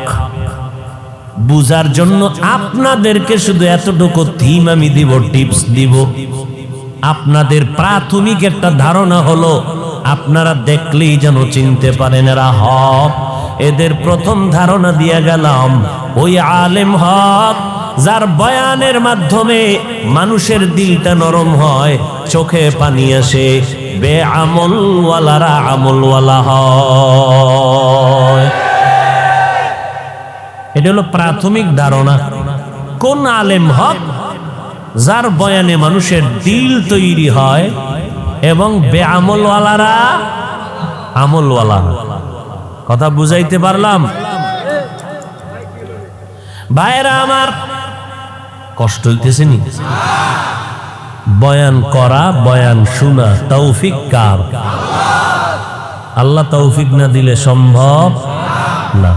[SPEAKER 1] বুঝার জন্য আপনাদেরকে শুধু এতটুকু থিম আমি দিব, টিপস দিব। আপনাদের প্রাথমিক একটা ধারণা হলো, আপনারা দেখলেই যেন চিনতে পারেন এরা হক। এদের প্রথম ধারণা দিয়ে গেলাম, ওই আলেম হক যার বয়ানের মাধ্যমে মানুষের দিলটা নরম হয়, চোখে পানি আসে, বেআমলওয়ালারা আমলওয়ালা হয়। এটা হলো প্রাথমিক ধারণা। কোন আলেম হক? যার বয়ানে মানুষের দিল তৈরি হয় এবং বেআমলওয়ালারা আমলওয়ালা। কথা বুঝাইতে পারলাম? ভাইরা আমার, কষ্ট হইতেছে নি? বয়ান করা, বয়ান শোনা তৌফিক কার? আল্লাহ তৌফিক না দিলে সম্ভব না।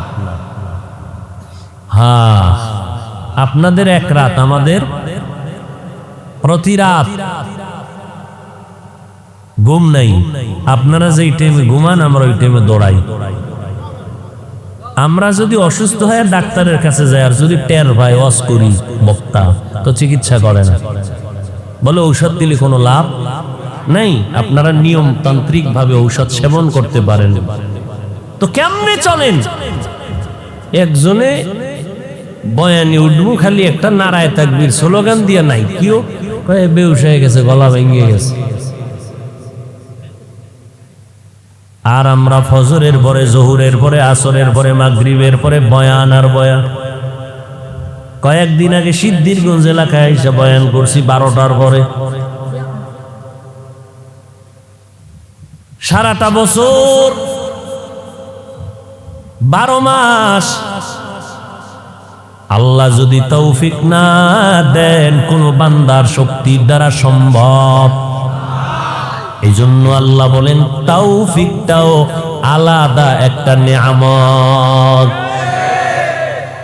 [SPEAKER 1] হ্যাঁ, আপনাদের এক রাত, আমাদের প্রতি রাত ঘুম নাই। আপনারা যেই টাইমে ঘুমান, আমরা ওই টাইমে দৌড়াই। আমরা যদি অসুস্থ হয় ডাক্তারের কাছে যাই, আর যদি টের ভাই ওয়াজ করি বক্তা, তো চিকিৎসা করে না, বলে ঔষধ দিলে কোনো লাভ নাই, আপনারা নিয়মতান্ত্রিক ভাবে ঔষধ সেবন করতে পারেন। তো কেমনে চলেন? একজনে বয়ানি উঠবো, খালি একটা নারায় তাকবীর স্লোগান দিয়ে নাই কিও কয়ে বেহুশ হয়ে গেছে, গলা ভেঙে গেছে। আর আমরা ফজরের পরে, জোহরের পরে, আসরের পরে, মাগরিবের পরে বয়ান আর বয়ান। কয়েকদিন আগে সিদ্ধিরগঞ্জ এলাকায় এসে বয়ান করছি 12টার পরে। সারাটা বছর 12 মাস আল্লাহ যদি তৌফিক না দেন, কোন বান্দার শক্তির দ্বারা সম্ভব। এই জন্য আল্লাহ বলেন তৌফিকটাও আলাদা একটা নিয়ামত।